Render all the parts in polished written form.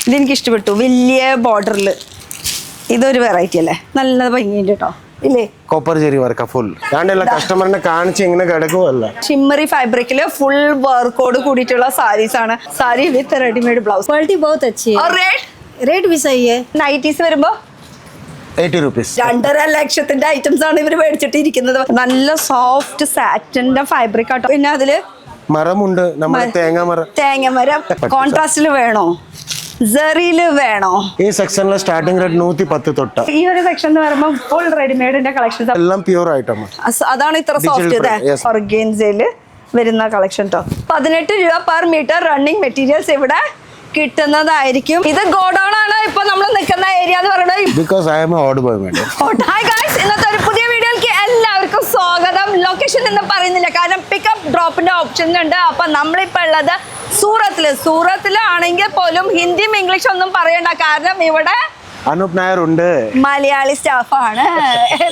ഇതെനിക്ക് ഇഷ്ടപ്പെട്ടു, വലിയ ബോർഡറിൽ. ഇതൊരു വെറൈറ്റി അല്ലേ, നല്ല ഭംഗിയുണ്ട് കേട്ടോ ഇല്ലേ. കോപ്പർ ജെറി വർക്ക് ഫുൾ കസ്റ്റമറിനെ കാണിച്ച് ഇങ്ങനെ കിടക്കുമല്ല. ഷിമ്മറി ഫാബ്രിക്കില് ഫുൾ വർക്കോട് കൂടിയിട്ടുള്ള സാരീസ് ആണ്. സാരി വിത്ത് റെഡിമെയ്ഡ് ബ്ലൗസ്. क्वालिटी बहुत अच्छी है, और रेट भी सही है. നൈറ്റീസ് വരുമ്പോ 80 rupees. 2.5 ലക്ഷത്തിന്റെ ഐറ്റംസ് ആണ് ഇവര് മേടിച്ചിട്ടിരിക്കുന്നത്. നല്ല സോഫ്റ്റ് സാറ്റിന്റെ ഫാബ്രിക് ആട്ടോ. പിന്നെ അതില് മരമുണ്ട്, നമ്മുടെ തേങ്ങമരം. കോൺട്രാസ്റ്റില് വേണോ, ജെറിയില് വേണോ? ഈ സെക്ഷനിലെ സ്റ്റാർട്ടിംഗ് റേറ്റ് 110 തൊട്ട്. ഈ ഒരു സെക്ഷൻ എന്ന് പറയുമ്പോൾ ഫുൾ റെഡിമെയ്ഡിന്റെ കളക്ഷൻസ് എല്ലാം പ്യൂർ ഐറ്റം. അതാണ് ഇത്ര സോഫ്റ്റ്. ഓർഗൻസയില് വരുന്ന കളക്ഷൻ കേട്ടോ. 18 രൂപ പെർ മീറ്റർ റണ്ണിങ് മെറ്റീരിയൽസ് ഇവിടെ കിട്ടുന്നതായിരിക്കും. ഇത് ഗോഡൌൺ ആണ് ഇപ്പൊ നമ്മൾ നിൽക്കുന്ന ഏരിയ എന്ന് പറയുന്നത്. ഇന്നത്തെ ഒരു പുതിയ വീഡിയോയിലേക്ക് എല്ലാവർക്കും സ്വാഗതം. ലൊക്കേഷൻ എന്ന് പറയുന്നില്ല, കാരണം പിക്കപ്പ് ഡ്രോപ്പിന്റെ ഓപ്ഷൻ ഉണ്ട്. അപ്പൊ നമ്മളിപ്പോ ഉള്ളത് സൂറത്തിലാണെങ്കിൽ പോലും ഹിന്ദിയും ഇംഗ്ലീഷും ഒന്നും പറയണ്ട, കാരണം ഇവിടെ അനൂപ് നായർ ഉണ്ട്, മലയാളി സ്റ്റാഫാണ്.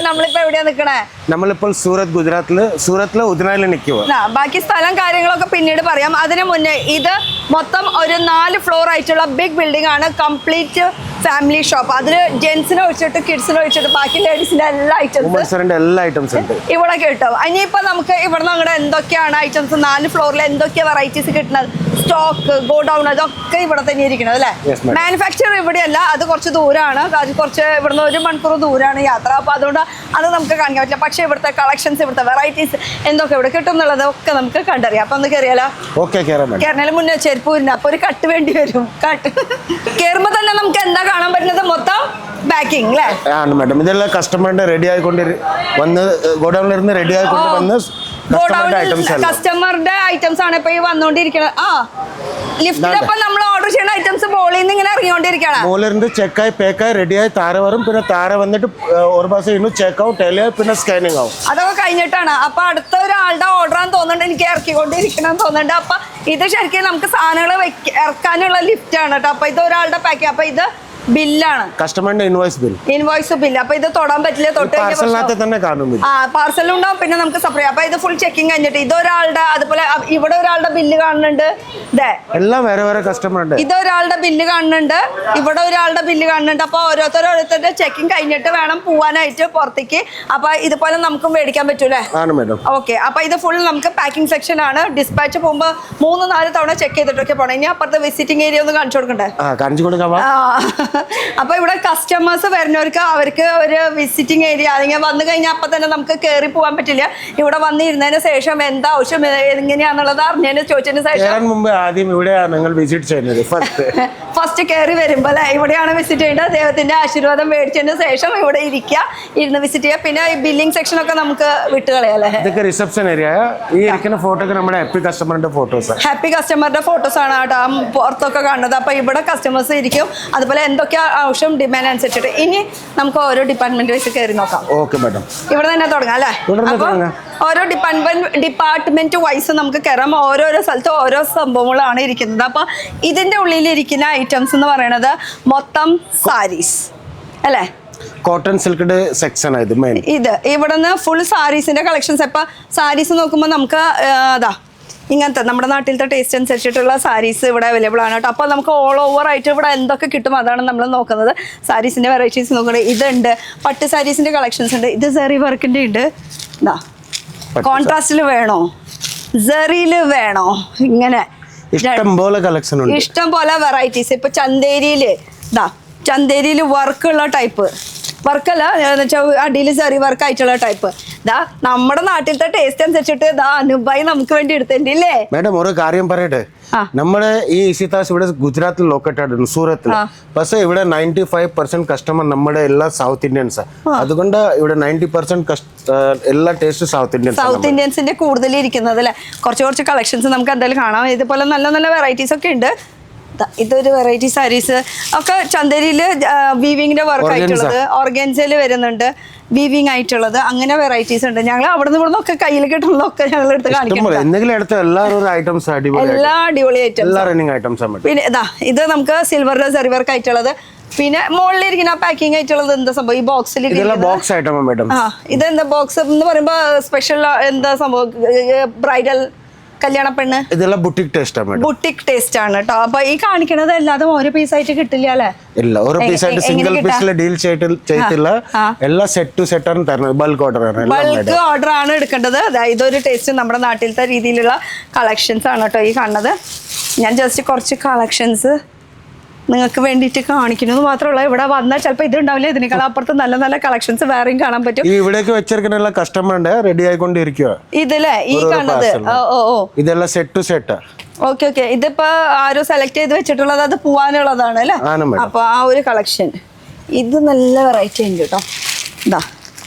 നമ്മളിപ്പോ എവിടെയാ നിക്കണേ? നമ്മളിപ്പോൾ സൂറത്തിലെ ഉദനായിൽ നിൽക്കുക. ബാക്കി സ്ഥലം കാര്യങ്ങളൊക്കെ പിന്നീട് പറയാം. അതിനു മുന്നേ ഇത് മൊത്തം ഒരു 4 ഫ്ലോർ ആയിട്ടുള്ള ബിഗ് ബിൽഡിംഗ് ആണ്. Complete family shop. അതില് ജെന്റ്സിനെ ഒഴിച്ചിട്ട് കിഡ്സിനെ ഒഴിച്ചിട്ട് ബാക്കി ലേഡീസിന്റെ എല്ലാ ഐറ്റംസും ഇവിടെ കിട്ടും. ഇനിയിപ്പോ നമുക്ക് ഇവിടുന്ന് അങ്ങോട്ട് എന്തൊക്കെയാണ് ഐറ്റംസ്, 4 ഫ്ലോറിൽ എന്തൊക്കെയാ വെറൈറ്റീസ് കിട്ടുന്നത്, സ്റ്റോക്ക്, ഗോഡൌൺ, അതൊക്കെ ഇവിടെ തന്നെ ഇരിക്കുന്നത് അല്ലേ. മാനുഫാക്ചർ ഇവിടെയല്ല, അത് കുറച്ച് ദൂരമാണ്. കുറച്ച് ഇവിടുന്ന് 1 മണിക്കൂർ ദൂരമാണ് യാത്ര. അപ്പൊ അതുകൊണ്ട് അത് നമുക്ക് കാണിക്കാൻ പറ്റില്ല. പക്ഷെ ഇവിടുത്തെ കളക്ഷൻസ്, ഇവിടുത്തെ വെറൈറ്റീസ് എന്തൊക്കെ ഇവിടെ കിട്ടും എന്നുള്ളത് ഒക്കെ നമുക്ക് കണ്ടറിയാം. അപ്പൊ ഒന്ന് കയറിയാലോ? കേരള മുന്നേ ചെരുപ്പൂരിന് അപ്പൊ ഒരു കട്ട് വേണ്ടി വരും. കട്ട് കയറുമ്പോ തന്നെ നമുക്ക് എന്താ കാണാൻ പറ്റുന്നത്? മൊത്തം പാക്കിംഗ് അല്ലേ മാഡം. ഇതെല്ലാം കസ്റ്റമറിന്റെ റെഡി ആയിക്കൊണ്ട് വന്ന് ഗോഡൌണിലിരുന്ന് റെഡി ആയിക്കൊണ്ട് വന്ന് കസ്റ്റമറുടെ ഐറ്റംസ് ആണ് ഇപ്പൊ ഈ വന്നോണ്ടിരിക്കുന്നത്. ലിഫ്റ്റിലപ്പോ നമ്മൾ ഓർഡർ ചെയ്യുന്ന ഐറ്റംസ് ബോളിൽ നിന്ന് ഇങ്ങനെ ഇറങ്ങിക്കൊണ്ടിരിക്കുകയാണ്. ബോളിൽ ചെക്കായി പേക്കായി റെഡിയായി താര വരും. പിന്നെ താര വന്നിട്ട് ഒരു മാസം ഇന്നും ചെക്ക് ആവും, ടെലി പിന്നെ സ്കാനിങ് ആവും. അതൊക്കെ കഴിഞ്ഞിട്ടാണ്. അപ്പൊ അടുത്ത ഒരാളുടെ ഓർഡർ ആണെന്ന് തോന്നുന്നുണ്ട്, എനിക്ക് ഇറക്കിക്കൊണ്ടിരിക്കണം തോന്നുന്നുണ്ട്. അപ്പൊ ഇത് ശരിക്കും നമുക്ക് സാധനങ്ങൾ ഇറക്കാനുള്ള ലിഫ്റ്റ് ആണ് കേട്ടോ. അപ്പൊ ഇത് ഒരാളുടെ പാക്കിങ്. അപ്പൊ ഇത് ബില്ലാണ്, കസ്റ്റമറിന്റെ ഇൻവോയ്സ് ബില്ല്. അപ്പൊ ഇത് തൊടാൻ പറ്റില്ല, പാർസലും ഉണ്ടാവും. പിന്നെ നമുക്ക് സെപ്പറേറ്റ്. അപ്പൊ ഇത് ഫുൾ ചെക്കിങ് കഴിഞ്ഞിട്ട് ഇതൊരാളുടെ, അതുപോലെ ഇവിടെ ഒരാളുടെ ബില്ല് കാണുന്നുണ്ട്. എല്ലാം വേറെ വേറെ കസ്റ്റമർ. ഇതൊരാളുടെ ബില്ല് കാണുന്നുണ്ട്, ഇവിടെ ഒരാളുടെ ബില്ല് കാണുന്നുണ്ട്. അപ്പൊ ഓരോരുത്തരുടെ ചെക്കിങ് കഴിഞ്ഞിട്ട് വേണം പോവാനായിട്ട് പുറത്തേക്ക്. അപ്പൊ ഇതുപോലെ നമുക്കും മേടിക്കാൻ പറ്റൂലേ? ഓക്കെ. അപ്പൊ ഇത് ഫുൾ നമുക്ക് പാക്കിംഗ് സെക്ഷൻ ആണ്. ഡിസ്പാച്ച് പോകുമ്പോ 3-4 തവണ ചെക്ക് ചെയ്തിട്ടൊക്കെ പോണം. ഇനി അപ്പുറത്തെ വിസിറ്റിംഗ് ഏരിയ ഒന്ന് കാണിച്ചു കൊടുക്കണ്ടേ? അപ്പൊ ഇവിടെ കസ്റ്റമേഴ്സ് വരുന്നവർക്ക് അവർക്ക് ഒരു വിസിറ്റിംഗ് ഏരിയ അല്ലെങ്കിൽ വന്നു കഴിഞ്ഞാൽ അപ്പൊ തന്നെ നമുക്ക് കയറി പോകാൻ പറ്റില്ല. ഇവിടെ വന്നിരുന്നതിന് ശേഷം എന്താ ആവശ്യം എങ്ങനെയാന്നുള്ളത് അറിഞ്ഞതിന് ചോദിച്ചതിന് ശേഷം ആദ്യം ഇവിടെയാണ് നിങ്ങൾ വിസിറ്റ് ചെയ്യുന്നത്. ഫസ്റ്റ് കയറി വരുമ്പോ അല്ലെ ഇവിടെയാണ് വിസിറ്റ് ചെയ്യേണ്ടത്. ദൈവത്തിന്റെ ആശീർവാദം മേടിച്ചതിന് ശേഷം ഇവിടെ ഇരിക്കുക, ഇരുന്ന് വിസിറ്റ് ചെയ്യുക. പിന്നെ ബില്ലിംഗ് സെക്ഷൻ ഒക്കെ നമുക്ക് വിട്ടുകളയല്ലേ. ഇതൊക്കെ റിസപ്ഷൻ ഏരിയ. ഈ ഇരിക്കുന്ന ഫോട്ടോ നമ്മുടെ ഹാപ്പി കസ്റ്റമറിന്റെ ഫോട്ടോസ് ആണ് കേട്ടോ പുറത്തൊക്കെ കാണുന്നത്. അപ്പൊ ഇവിടെ കസ്റ്റമേഴ്സ് ഇരിക്കും. അതുപോലെ എന്തൊക്കെ ആവശ്യം ഡിമാൻഡ് അനുസരിച്ചിട്ട്. ഇനി നമുക്ക് ഓരോ ഡിപ്പാർട്ട്മെന്റ് വൈസ് കയറി നോക്കാം. ഇവിടെ തന്നെ തുടങ്ങാം അല്ലേ? ഓരോ ഡിപ്പാർട്ട്മെന്റ് വൈസ് നമുക്ക് കയറാം. ഓരോരോ സ്ഥലത്ത് ഓരോ സംഭവങ്ങളാണ് ഇരിക്കുന്നത്. അപ്പൊ ഇതിന്റെ ഉള്ളിലിരിക്കുന്ന ഐറ്റംസ് എന്ന് പറയുന്നത് മൊത്തം സാരീസ് അല്ലേ, കോട്ടൺ സിൽക്കിന്റെ സെക്ഷൻ ആണ് ഇത് ഇവിടുന്ന് ഫുൾ സാരീസിന്റെ കളക്ഷൻസ്. ഇപ്പൊ സാരീസ് നോക്കുമ്പോൾ നമുക്ക് അതാ ഇങ്ങനത്തെ നമ്മുടെ നാട്ടിലത്തെ ടേസ്റ്റ് അനുസരിച്ചിട്ടുള്ള സാരീസ് ഇവിടെ അവൈലബിൾ ആണ് കേട്ടോ. അപ്പോൾ നമുക്ക് ഓൾ ഓവർ ആയിട്ട് ഇവിടെ എന്തൊക്കെ കിട്ടും അതാണ് നമ്മൾ നോക്കുന്നത്. സാരീസിന്റെ വെറൈറ്റീസ് നോക്കുന്നത്. ഇതുണ്ട്, പട്ട് സാരീസിന്റെ കളക്ഷൻസ് ഉണ്ട്. ഇത് സെറി വർക്കിന്റെ ഉണ്ട്. ഇതാ കോൺട്രാസ്റ്റിൽ വേണോ, ജെറിയില് വേണോ, ഇങ്ങനെ ഇഷ്ടം പോലെ വെറൈറ്റീസ്. ഇപ്പൊ ചന്തേരിയില് വർക്കുള്ള ടൈപ്പ്, വർക്കല്ല അടിയിൽ ചെറിയ വർക്ക് ആയിട്ടുള്ള ടൈപ്പ്. നമ്മുടെ നാട്ടിലത്തെ ടേസ്റ്റ് അനുസരിച്ചിട്ട് അനുഭായി നമുക്ക് വേണ്ടി എടുത്തില്ലേ. മാഡം ഒരു കാര്യം പറയട്ടെ, നമ്മുടെ ഈ ഇസിതാസ് ഇവിടെ ഗുജറാത്തിൽ ലൊക്കേറ്റഡ് ആണ്, സൂറത്തിൽ. പക്ഷേ ഇവിടെ 95% കസ്റ്റമർ നമ്മുടെ എല്ലാ സൗത്ത് ഇന്ത്യൻസ്. അതുകൊണ്ട് ഇവിടെ 90% എല്ലാ ടേസ്റ്റ് സൗത്ത് ഇന്ത്യൻസിന്റെ കൂടുതൽ ഇരിക്കുന്നത് അല്ലെ. കുറച്ച് കളക്ഷൻസ് നമുക്ക് എന്തായാലും കാണാം. ഇതുപോലെ നല്ല നല്ല വെറൈറ്റീസ് ഒക്കെ ഉണ്ട്. ഇതൊരു വെറൈറ്റി സാരീസ് ഒക്കെ ചന്തേരിയില് വീവിങ്ങിന്റെ വർക്ക് ആയിട്ടുള്ളത്, ഓർഗൻസയില് വരുന്നുണ്ട് വീവിങ് ആയിട്ടുള്ളത്. അങ്ങനെ വെറൈറ്റീസ് ഉണ്ട്. ഞങ്ങൾ അവിടെ നിന്ന് ഇവിടുന്ന് ഒക്കെ കയ്യിൽ കിട്ടുന്നതൊക്കെ ഞങ്ങൾ എടുത്ത് കാണിക്കണം. എല്ലാ അടിപൊളി ഐറ്റംസ്. പിന്നെ ഇത് നമുക്ക് സിൽവറിന്റെ സെറി വർക്ക് ആയിട്ടുള്ളത്. പിന്നെ മുകളിലിരിക്കുന്ന പാക്കിംഗ് ആയിട്ടുള്ളത് എന്താ സംഭവം? ഈ ബോക്സിൽ ഇതെന്താ ബോക്സ് എന്ന് പറയുമ്പോ സ്പെഷ്യൽ എന്താ സംഭവം? ബ്രൈഡൽ കല്യാണ പെണ്ണ് ഇതെല്ലാം ബുട്ടിക് ടേസ്റ്റ് ആണ്. ബുട്ടിക് ടേസ്റ്റ് ആണ് കേട്ടോ. അപ്പൊ ഈ കാണിക്കണത് എല്ലാതെ ഓരോ പീസായിട്ട് കിട്ടില്ല അല്ലേ? ഇല്ല, ഓരോ പീസായിട്ട് സിംഗിൾ പീസിലെ ഡീൽ ചെയ്തില്ല. എല്ലാം സെറ്റ് ടു സെറ്റ് ആണ് തരുന്നത്. ബൾക്ക് ഓർഡർ ആണ്. ബൾക്ക് ഓർഡർ ആണ് എടുക്കേണ്ടത്. ഇതൊരു ടേസ്റ്റ് നമ്മുടെ നാട്ടിലത്തെ രീതിയിലുള്ള കളക്ഷൻസ് ആണ് കേട്ടോ ഈ കാണുന്നത്. ഞാൻ ജസ്റ്റ് കുറച്ച് കളക്ഷൻസ് നിങ്ങൾക്ക് വേണ്ടിയിട്ട് കാണിക്കുന്നത് മാത്രമല്ല. ഇവിടെ വന്നാൽ ചിലപ്പോൾ ഇത് ഉണ്ടാവില്ല, ഇതിനേക്കാൾ അപ്പുറത്ത് നല്ല നല്ല കളക്ഷൻസ് വേറെയും കാണാൻ പറ്റും. ഈ ഇവിടേക്ക് വെച്ചിരിക്കുന്ന കസ്റ്റമറിന്റെ റെഡി ആയിക്കൊണ്ടിരിക്കുക. ഇതില്ലേ ഈ കാണുന്നത് ഇതെല്ലാം set to set. Okay okay. ഇതിപ്പോ ആരോ സെലക്ട് ചെയ്ത് വെച്ചിട്ടുള്ളത് അത് പോവാനുള്ളതാണ് അല്ലേ? അപ്പൊ ആ ഒരു കളക്ഷൻ ഇത് നല്ല വെറൈറ്റി ഉണ്ട് കേട്ടോ. ഇതാ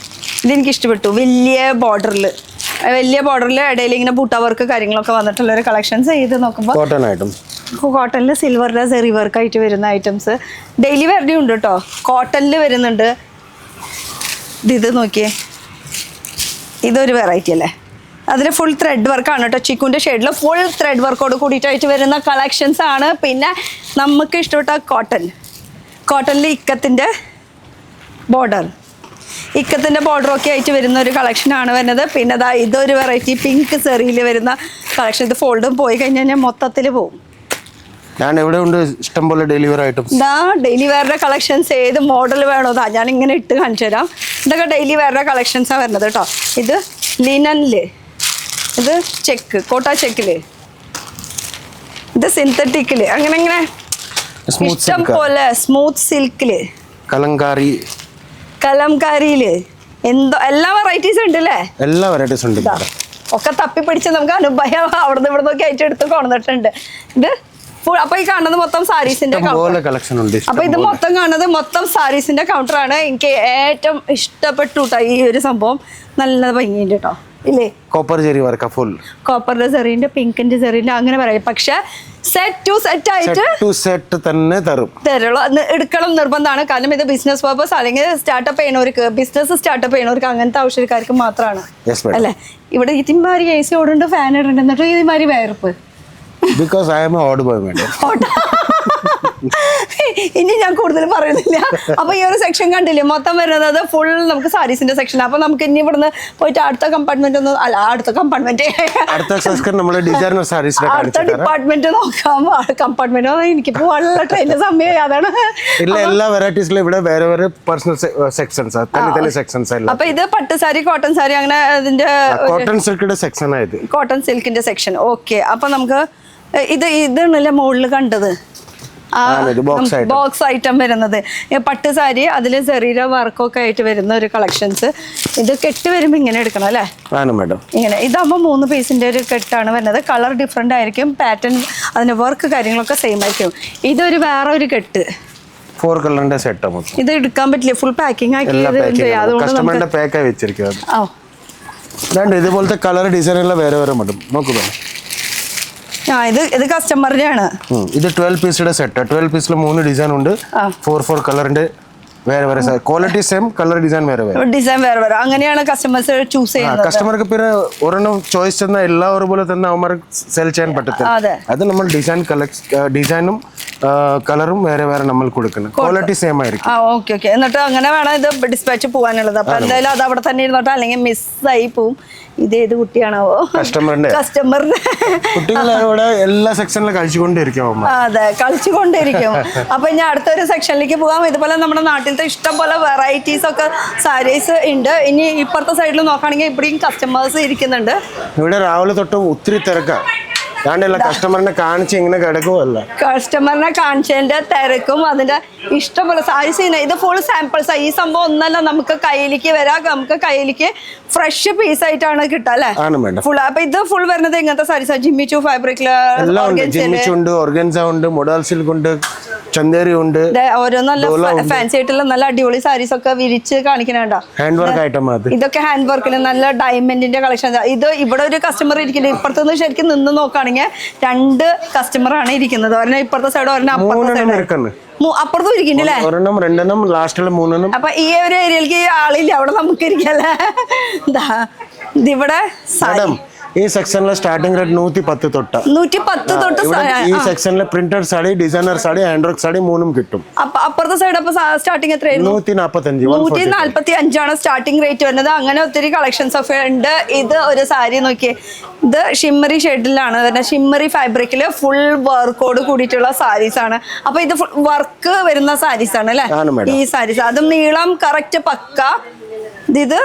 ഇതെനിക്ക് ഇഷ്ടപ്പെട്ടു. വലിയ ബോർഡറിൽ ഇടയിൽ ഇങ്ങനെ ബൂട്ട വർക്ക് കാര്യങ്ങളൊക്കെ വന്നിട്ടുള്ള ഒരു കളക്ഷൻസ്. ഇത് നോക്കുമ്പോൾ കോട്ടൺ ഐറ്റംസ്, കോട്ടണിൽ സിൽവറിൻ്റെ സെറി വർക്ക് ആയിട്ട് വരുന്ന ഐറ്റംസ് ഡെയിലി വെറുതെ ഉണ്ട് കേട്ടോ. കോട്ടണിൽ വരുന്നുണ്ട്. ഇത് നോക്കിയേ, ഇതൊരു വെറൈറ്റി അല്ലേ? അതിൽ ഫുൾ ത്രെഡ് വർക്കാണ് കേട്ടോ. ചിക്കുൻ്റെ ഷെയ്ഡിൽ ഫുൾ ത്രെഡ് വർക്കോട് കൂടിയിട്ടായിട്ട് വരുന്ന കളക്ഷൻസ് ആണ്. പിന്നെ നമുക്ക് ഇഷ്ടപ്പെട്ട കോട്ടണിൽ ഇക്കത്തിൻ്റെ ബോർഡറൊക്കെ ആയിട്ട് വരുന്ന ഒരു കളക്ഷനാണ് വരുന്നത്. പിന്നെ ഇതൊരു വെറൈറ്റി പിങ്ക് സെറിയിൽ വരുന്ന കളക്ഷൻ. ഇത് ഫോൾഡും പോയി കഴിഞ്ഞാൽ ഞാൻ മൊത്തത്തിൽ പോകും. ഞാൻ ഇവിടെ ഉണ്ട് ഇഷ്ടംപോലെ ഡെയിലി വെയർ ഐറ്റംസ്. ഡെയിലി വെയറിന്റെ കളക്ഷൻസ് ഏത് മോഡൽ വേണോ ഞാൻ ഇങ്ങനെ ഇട്ട് കാണിച്ചു തരാം. ഇതൊക്കെ ഡെയിലി വെയറിന്റെ കളക്ഷൻസാണ് വരുന്നത് കേട്ടോ. ഇത് ലിനനില്, ഇത് കോട്ട ചെക്കില്, ഇത് സിന്തറ്റിക്കില്, അങ്ങനെ ഇഷ്ടം പോലെ സ്മൂത്ത് സിൽക്കില്, കലംകാരിയില് എന്തോ എല്ലാ വെറൈറ്റീസും ഉണ്ട് അല്ലേ? എല്ലാ വെറൈറ്റീസ് ഉണ്ട്. ഒക്കെ തപ്പിപ്പിടിച്ച് നമുക്ക് അനുഭവം അവിടെ ഇവിടെ നോക്കി ആയിട്ട് എടുത്ത് കൊണ്ടുവന്നിട്ടുണ്ട്. ഇത് അപ്പൊ ഈ കാണുന്നത് മൊത്തം സാരീസിന്റെ കൗണ്ടർ. അപ്പൊ ഇത് മൊത്തം കാണുന്നത് മൊത്തം സാരീസിന്റെ കൗണ്ടറാണ്. എനിക്ക് ഏറ്റവും ഇഷ്ടപ്പെട്ടു കേട്ടോ ഈ ഒരു സംഭവം. നല്ല ഭംഗിയുണ്ട് കേട്ടോ ഇല്ലേ? കോപ്പർ ജെറി വർക്ക്, ഫുൾ കോപ്പറിന്റെ സെറിന്റെ പിങ്കിന്റെ സെറിന്റെ അങ്ങനെ പറയാം. പക്ഷെ സെറ്റ് ടു സെറ്റ് ആയിട്ട് തന്നെ തരുള്ളൂ. എടുക്കണം നിർബന്ധമാണ്. കാരണം ഇത് ബിസിനസ് പർപ്പസ് അല്ലെങ്കിൽ ബിസിനസ് സ്റ്റാർട്ടപ്പ് ചെയ്യണവർക്ക് അങ്ങനത്തെ ആവശ്യക്കാർക്ക് മാത്രമാണ് അല്ലേ? ഇവിടെ ഇതിമാരി AC ഓടുണ്ട്, ഫാൻ ഇടുന്നുണ്ട്, എന്നിട്ട് ഇതിമാരി വേർപ്പ്. Because I am an odd boy, madam. ഇനി ഞാൻ കൂടുതൽ പറയുന്നില്ല. അപ്പൊ ഈ ഒരു സെക്ഷൻ കണ്ടില്ലേ, മൊത്തം വരുന്നത് ഫുൾ നമുക്ക് സാരീസിന്റെ സെക്ഷൻ. അപ്പൊ നമുക്ക് ഇനി ഇവിടുന്ന് പോയിട്ട് അടുത്ത ഡിപ്പാർട്ട്മെന്റ് നോക്കാം. കമ്പാർട്ട്മെന്റ് എനിക്ക് പോകാനുള്ള ട്രെയിനിന്റെ സമയം അതാണ്. എല്ലാ വെറൈറ്റീസിലും ഇവിടെ വേറെ വേറെ പേഴ്സണൽ സെക്ഷൻസ്. അപ്പൊ ഇത് പട്ട് സാരി, കോട്ടൺ സാരി, അങ്ങനെ അതിന്റെ കോട്ടൺ സിൽക്കിന്റെ സെക്ഷൻ ആയത്. കോട്ടൺ സിൽക്കിന്റെ സെക്ഷൻ. ഓക്കെ. അപ്പൊ നമുക്ക് ഇതാണല്ലേ മുകളിൽ കണ്ടത് ബോക്സ് ഐറ്റം വരുന്നത്. പട്ട് സാരി, അതിൽ ചെറിയ വർക്കൊക്കെ ആയിട്ട് വരുന്ന ഒരു കളക്ഷൻസ്. ഇത് കെട്ട് വരുമ്പോൾ ഇങ്ങനെ എടുക്കണം അല്ലേ? ഇങ്ങനെ. ഇതാകുമ്പോൾ 3 പീസിന്റെ ഒരു കെട്ടാണ് വരുന്നത്. കളർ ഡിഫറെന്റ് ആയിരിക്കും, പാറ്റേൺ അതിന്റെ വർക്ക് കാര്യങ്ങളൊക്കെ സെയിം ആയിരിക്കും. ഇതൊരു വേറെ ഒരു കെട്ട് 4 കളറിന്റെ സെറ്റ്. ഇത് എടുക്കാൻ പറ്റില്ല, ഫുൾ പാക്കിംഗ് ആക്കി ഇതുപോലത്തെ കളർ ഡിസൈൻ എല്ലാം വേറെ വേറെ മറ്റും നോക്കുക. ഇത് കസ്റ്റമറിന്റെയാണ്. ഇത് 12 പീസിന്റെ സെറ്റ്. 12 പീസിൽ 3 ഡിസൈൻ ഉണ്ട്. 4 കളറിന്റെ വേറെ വേറെ ക്വാളിറ്റി സെയിം, കളർ ഡിസൈൻ വേറെ വേറെ. അങ്ങനെയാണ് കസ്റ്റമേഴ്സ് ചൂസ് ചെയ്യുന്നത്. കസ്റ്റമർക്ക് പിന്നെ ഒരെണ്ണം ചോയ്സ് ചെയ്യുന്ന എല്ലാ ഒരുപോലെ തന്നെ അവന്മാർക്ക് സെൽ ചെയ്യാൻ പറ്റത്തില്ല. അത് നമ്മൾ ഡിസൈനും കളറും വേറെ വേറെ നമ്മൾ കൊടുക്കുന്നത്. ക്വാളിറ്റി സെയിം ആയിരിക്കും. Okay okay. എന്നിട്ട് അങ്ങനെ വേണം ഇത് ഡിസ്പാച്ച് പോകാനുള്ളത്. അപ്പൊ എന്തായാലും അത് അവിടെ തന്നെ ഇരുന്നോട്ടെ, അല്ലെങ്കിൽ മിസ്സായി പോവും. ഇത് ഏത് കുട്ടിയാണാവോ? കസ്റ്റമറിന്റെ കുട്ടികളോടെ എല്ലാ സെക്ഷനിലും കളിച്ചുകൊണ്ടിരിക്കും. അതെ, കളിച്ചുകൊണ്ടിരിക്കും. അപ്പൊ ഇനി അടുത്തൊരു സെക്ഷനിലേക്ക് പോകാം. ഇതുപോലെ നമ്മുടെ നാട്ടിലത്തെ ഇഷ്ടം പോലെ വെറൈറ്റീസ് ഒക്കെ സാരീസ് ഉണ്ട്. ഇനി ഇപ്പുറത്തെ സൈഡിൽ നോക്കുകയാണെങ്കിൽ ഇവിടെയും കസ്റ്റമേഴ്സ് ഇരിക്കുന്നുണ്ട്. ഇവിടെ രാവിലെ തൊട്ട് ഒത്തിരി തിരക്കാണ്. കസ്റ്റമറിനെ കാണിച്ച് ഇങ്ങനെ കിടക്കുമല്ല, കസ്റ്റമറിനെ കാണിച്ചതിന്റെ തിരക്കും അതിന്റെ ഇഷ്ടംപോലെ സാരീസ്. ഇത് ഫുൾ സാമ്പിൾസ്. ഈ സംഭവം ഒന്നല്ല, നമുക്ക് കയ്യിലേക്ക് വരാം. നമുക്ക് കയ്യിലേക്ക് ഫ്രഷ് പീസ് ആയിട്ടാണ് കിട്ടുക അല്ലേ? ഫുൾ. അപ്പൊ ഇത് ഫുൾ വരുന്നത് എങ്ങനത്തെ സാരീസ്? ജിമ്മിച്ചു ഫാബ്രിക്കില് ഓർഗൻസ ഉണ്ട്, മൊഡാൽ സിൽക്ക് ഉണ്ട്, ചന്ദേരി ഉണ്ട്. ഓരോ നല്ല ഫാൻസി ആയിട്ടുള്ള നല്ല അടിപൊളി സാരീസ് ഒക്കെ വിരിച്ച് കാണിക്കണുണ്ടോ? Hand work item. ഇതൊക്കെ ഹാൻഡ് വർക്കിൽ നല്ല ഡയമണ്ടിന്റെ കളക്ഷൻ. ഇത് ഇവിടെ ഒരു കസ്റ്റമർ ഇരിക്കുന്നത്. ഇപ്പുറത്തുനിന്ന് ശരിക്കും നിന്ന് നോക്കുകയാണെങ്കിൽ 2 കസ്റ്റമർ ആണ് ഇരിക്കുന്നത്. ഒരെണ്ണം ഇപ്പുറത്തെ സൈഡ്, ഒരെണ്ണം അപ്പുറത്തെ സൈഡ്. അപ്പുറത്തും ഇരിക്കണ്ടല്ലേ? അപ്പൊ ഈ ഒരു ഏരിയയിലേക്ക് ആളില്ല, അവിടെ നമുക്ക് ഇരിക്കല്ലേ? ഇവിടെ ഈ സെക്ഷനിലെ സ്റ്റാർട്ടിംഗ് റേറ്റ് 110 തൊട്ട് 110 തൊട്ട് ഈ സെക്ഷനിലെ പ്രിന്റഡ് സാരി, ഡിസൈനർ സാരി, ആൻഡ്രോക്ക് സാരി മൂന്നും കിട്ടും. അപ്പുറത്തെ സൈഡ് അപ്പൊ സ്റ്റാർട്ടിംഗ് എത്രയായിരുന്നു? 145 സ്റ്റാർട്ടിംഗ് റേറ്റ് വരുന്നത്. അങ്ങനെ ഒത്തിരി കളക്ഷൻസ് ഒക്കെ ഉണ്ട്. ഇത് ഒരു സാരി നോക്കിയേ, ഇത് ഷിമ്മറി ഷെഡിലാണ് വരുന്നത്. ഷിമ്മറി ഫാബ്രിക്കില് ഫുൾ വർക്കോട് കൂടിയിട്ടുള്ള സാരീസ് ആണ്. അപ്പൊ ഇത് ഫുൾ വർക്ക് വരുന്ന സാരീസ് ആണ് അല്ലെ ഈ സാരീസ്? അതും നീളം കറക്റ്റ് പക്ക. ഇത്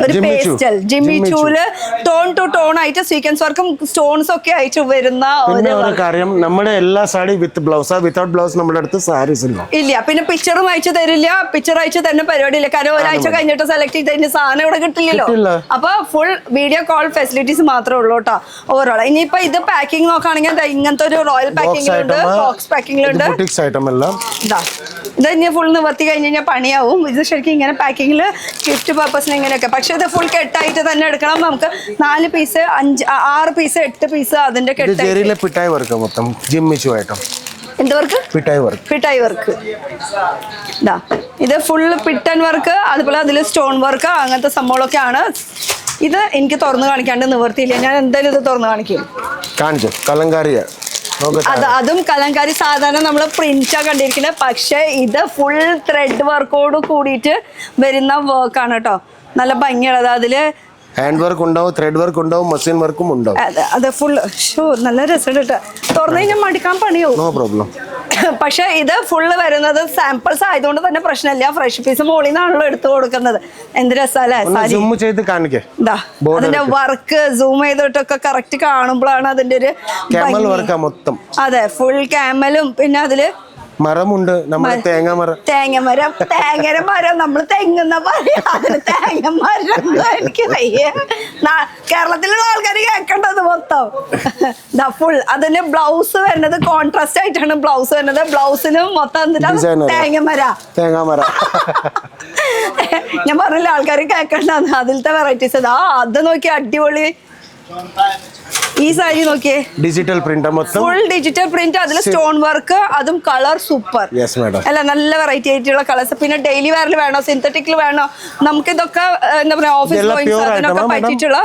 ഒരു പേസ്റ്റൽ ജിമ്മിച്ചൂല് ടോൺ ടു ടോൺ ആയിട്ട് സീക്വൻസ് വർക്കും സ്റ്റോൺസ് ഒക്കെ ആയിട്ട് വരുന്ന ഒരു കാര്യം, നമ്മുടെ എല്ലാ sari with blouse, without blouse നമ്മുടെ അടുത്ത് സാരീസ് ഇല്ല. പിന്നെ പിക്ചറും അയച്ചു തരില്ല, പിക്ചർ അയച്ചു തരുന്ന പരിപാടി ഇല്ല. കാരണം ഒരാഴ്ച കഴിഞ്ഞിട്ട് സെലക്ട് ചെയ്തതിന്റെ സാധനം ഇവിടെ കിട്ടില്ലല്ലോ. അപ്പൊ ഫുൾ വീഡിയോ കോൾ ഫെസിലിറ്റീസ് മാത്രമേ ഉള്ളൂ കേട്ടോ ഓവറോൾ. ഇനിയിപ്പോ ഇത് പാക്കിംഗ് നോക്കുകയാണെങ്കിൽ ഇങ്ങനത്തെ ഒരു റോയൽ പാക്കിംഗിലുണ്ട്, ബോക്സ് പാക്കിംഗിലുണ്ട്. ഇത് ഇനി ഫുൾ നിവർത്തി കഴിഞ്ഞ് കഴിഞ്ഞാൽ പണിയാവും. ഇത് ശരിക്കും ഇങ്ങനെ പാക്കിങ്ങിൽ ഗിഫ്റ്റ് പർപ്പസിന് ഇങ്ങനെയൊക്കെ. പക്ഷെ ഇത് ഫുൾ കെട്ടായിട്ട് തന്നെ എടുക്കണം. നമുക്ക് 4 പീസ് 5 6 പീസ് 8 പീസ് അതിന്റെ പിട്ടായി വർക്ക് മൊത്തം ജിമ്മിച്ചു ആയിട്ടും. എന്ത് വർക്ക്? പിട്ടായി വർക്ക്. ഇതാ ഇത് ഫുൾ പിട്ടൻ വർക്ക്, അതുപോലെ അതിൽ സ്റ്റോൺ വർക്ക്, അങ്ങനത്തെ സംഭവങ്ങളൊക്കെ ആണ്. ഇത് എനിക്ക് തുറന്നു കാണിക്കാണ്ട് നിവർത്തിയില്ല. ഞാൻ എന്തായാലും ഇത് തുറന്നു കാണിക്കും. അതും കലങ്കാരി സാധാരണ നമ്മൾ പ്രിന്റാ കണ്ടിരിക്കുന്നത്. പക്ഷെ ഇത് ഫുൾ ത്രെഡ് വർക്കോട് കൂടിയിട്ട് വരുന്ന വർക്കാണ് കേട്ടോ. നല്ല ഭംഗിയുള്ളത്. അതില് ഹാൻഡ് വർക്ക് ഉണ്ടാവും, ത്രെഡ് വർക്ക് ഉണ്ടാവും, മെഷീൻ വർക്കും ഉണ്ടാവും. അതെ ഫുൾ നല്ല രസം കേട്ടോ. തുറന്നു കഴിഞ്ഞാൽ മടിക്കാൻ പണിയാവും. No problem. പക്ഷെ ഇത് ഫുള്ള് വരുന്നത് സാമ്പിൾസ് ആയതുകൊണ്ട് തന്നെ പ്രശ്നമില്ല. ഫ്രഷ് പീസ് മോളിൽ നിന്നാണല്ലോ എടുത്തു കൊടുക്കുന്നത്. എന്ത് രസമല്ലേ? അതിന്റെ വർക്ക് സൂം ചെയ്തിട്ടൊക്കെ കറക്റ്റ് കാണുമ്പോഴാണ് അതിന്റെ ഒരു അതെ ഫുൾ ക്യാമലും. പിന്നെ അതില് മരമുണ്ട്, നമ്മുടെ തേങ്ങമരം നമ്മൾ തെങ്ങുന്ന പറയാ. അതിന് തേങ്ങമരം എനിക്ക് വയ്യ. കേരളത്തിലുള്ള ആൾക്കാർ കേൾക്കേണ്ടത് മൊത്തം ഫുൾ. അതിന് ബ്ലൗസ് വരുന്നത് കോൺട്രാസ്റ്റ് ആയിട്ടാണ് ബ്ലൗസ് വരുന്നത്. ബ്ലൗസിലും മൊത്തം തേങ്ങമര. ഞാൻ പറഞ്ഞില്ല ആൾക്കാർ കേൾക്കേണ്ടത് അതിലത്തെ വെറൈറ്റീസ്. അത് നോക്കി അടിപൊളി. ഈ സാരി നോക്കിയേ, digital print, full digital print, അതിൽ സ്റ്റോൺ വർക്ക്, അതും കളർ സൂപ്പർ അല്ല, നല്ല വെറൈറ്റി ആയിട്ടുള്ള കളേഴ്സ്. പിന്നെ ഡെയിലി വെയറിൽ വേണോ, സിന്തറ്റിക്കിൽ വേണോ, നമുക്ക് ഇതൊക്കെ എന്താ പറയാ ഓഫീസ് ഗോയിങ്സിനൊക്കെ പറ്റിയിട്ടുള്ള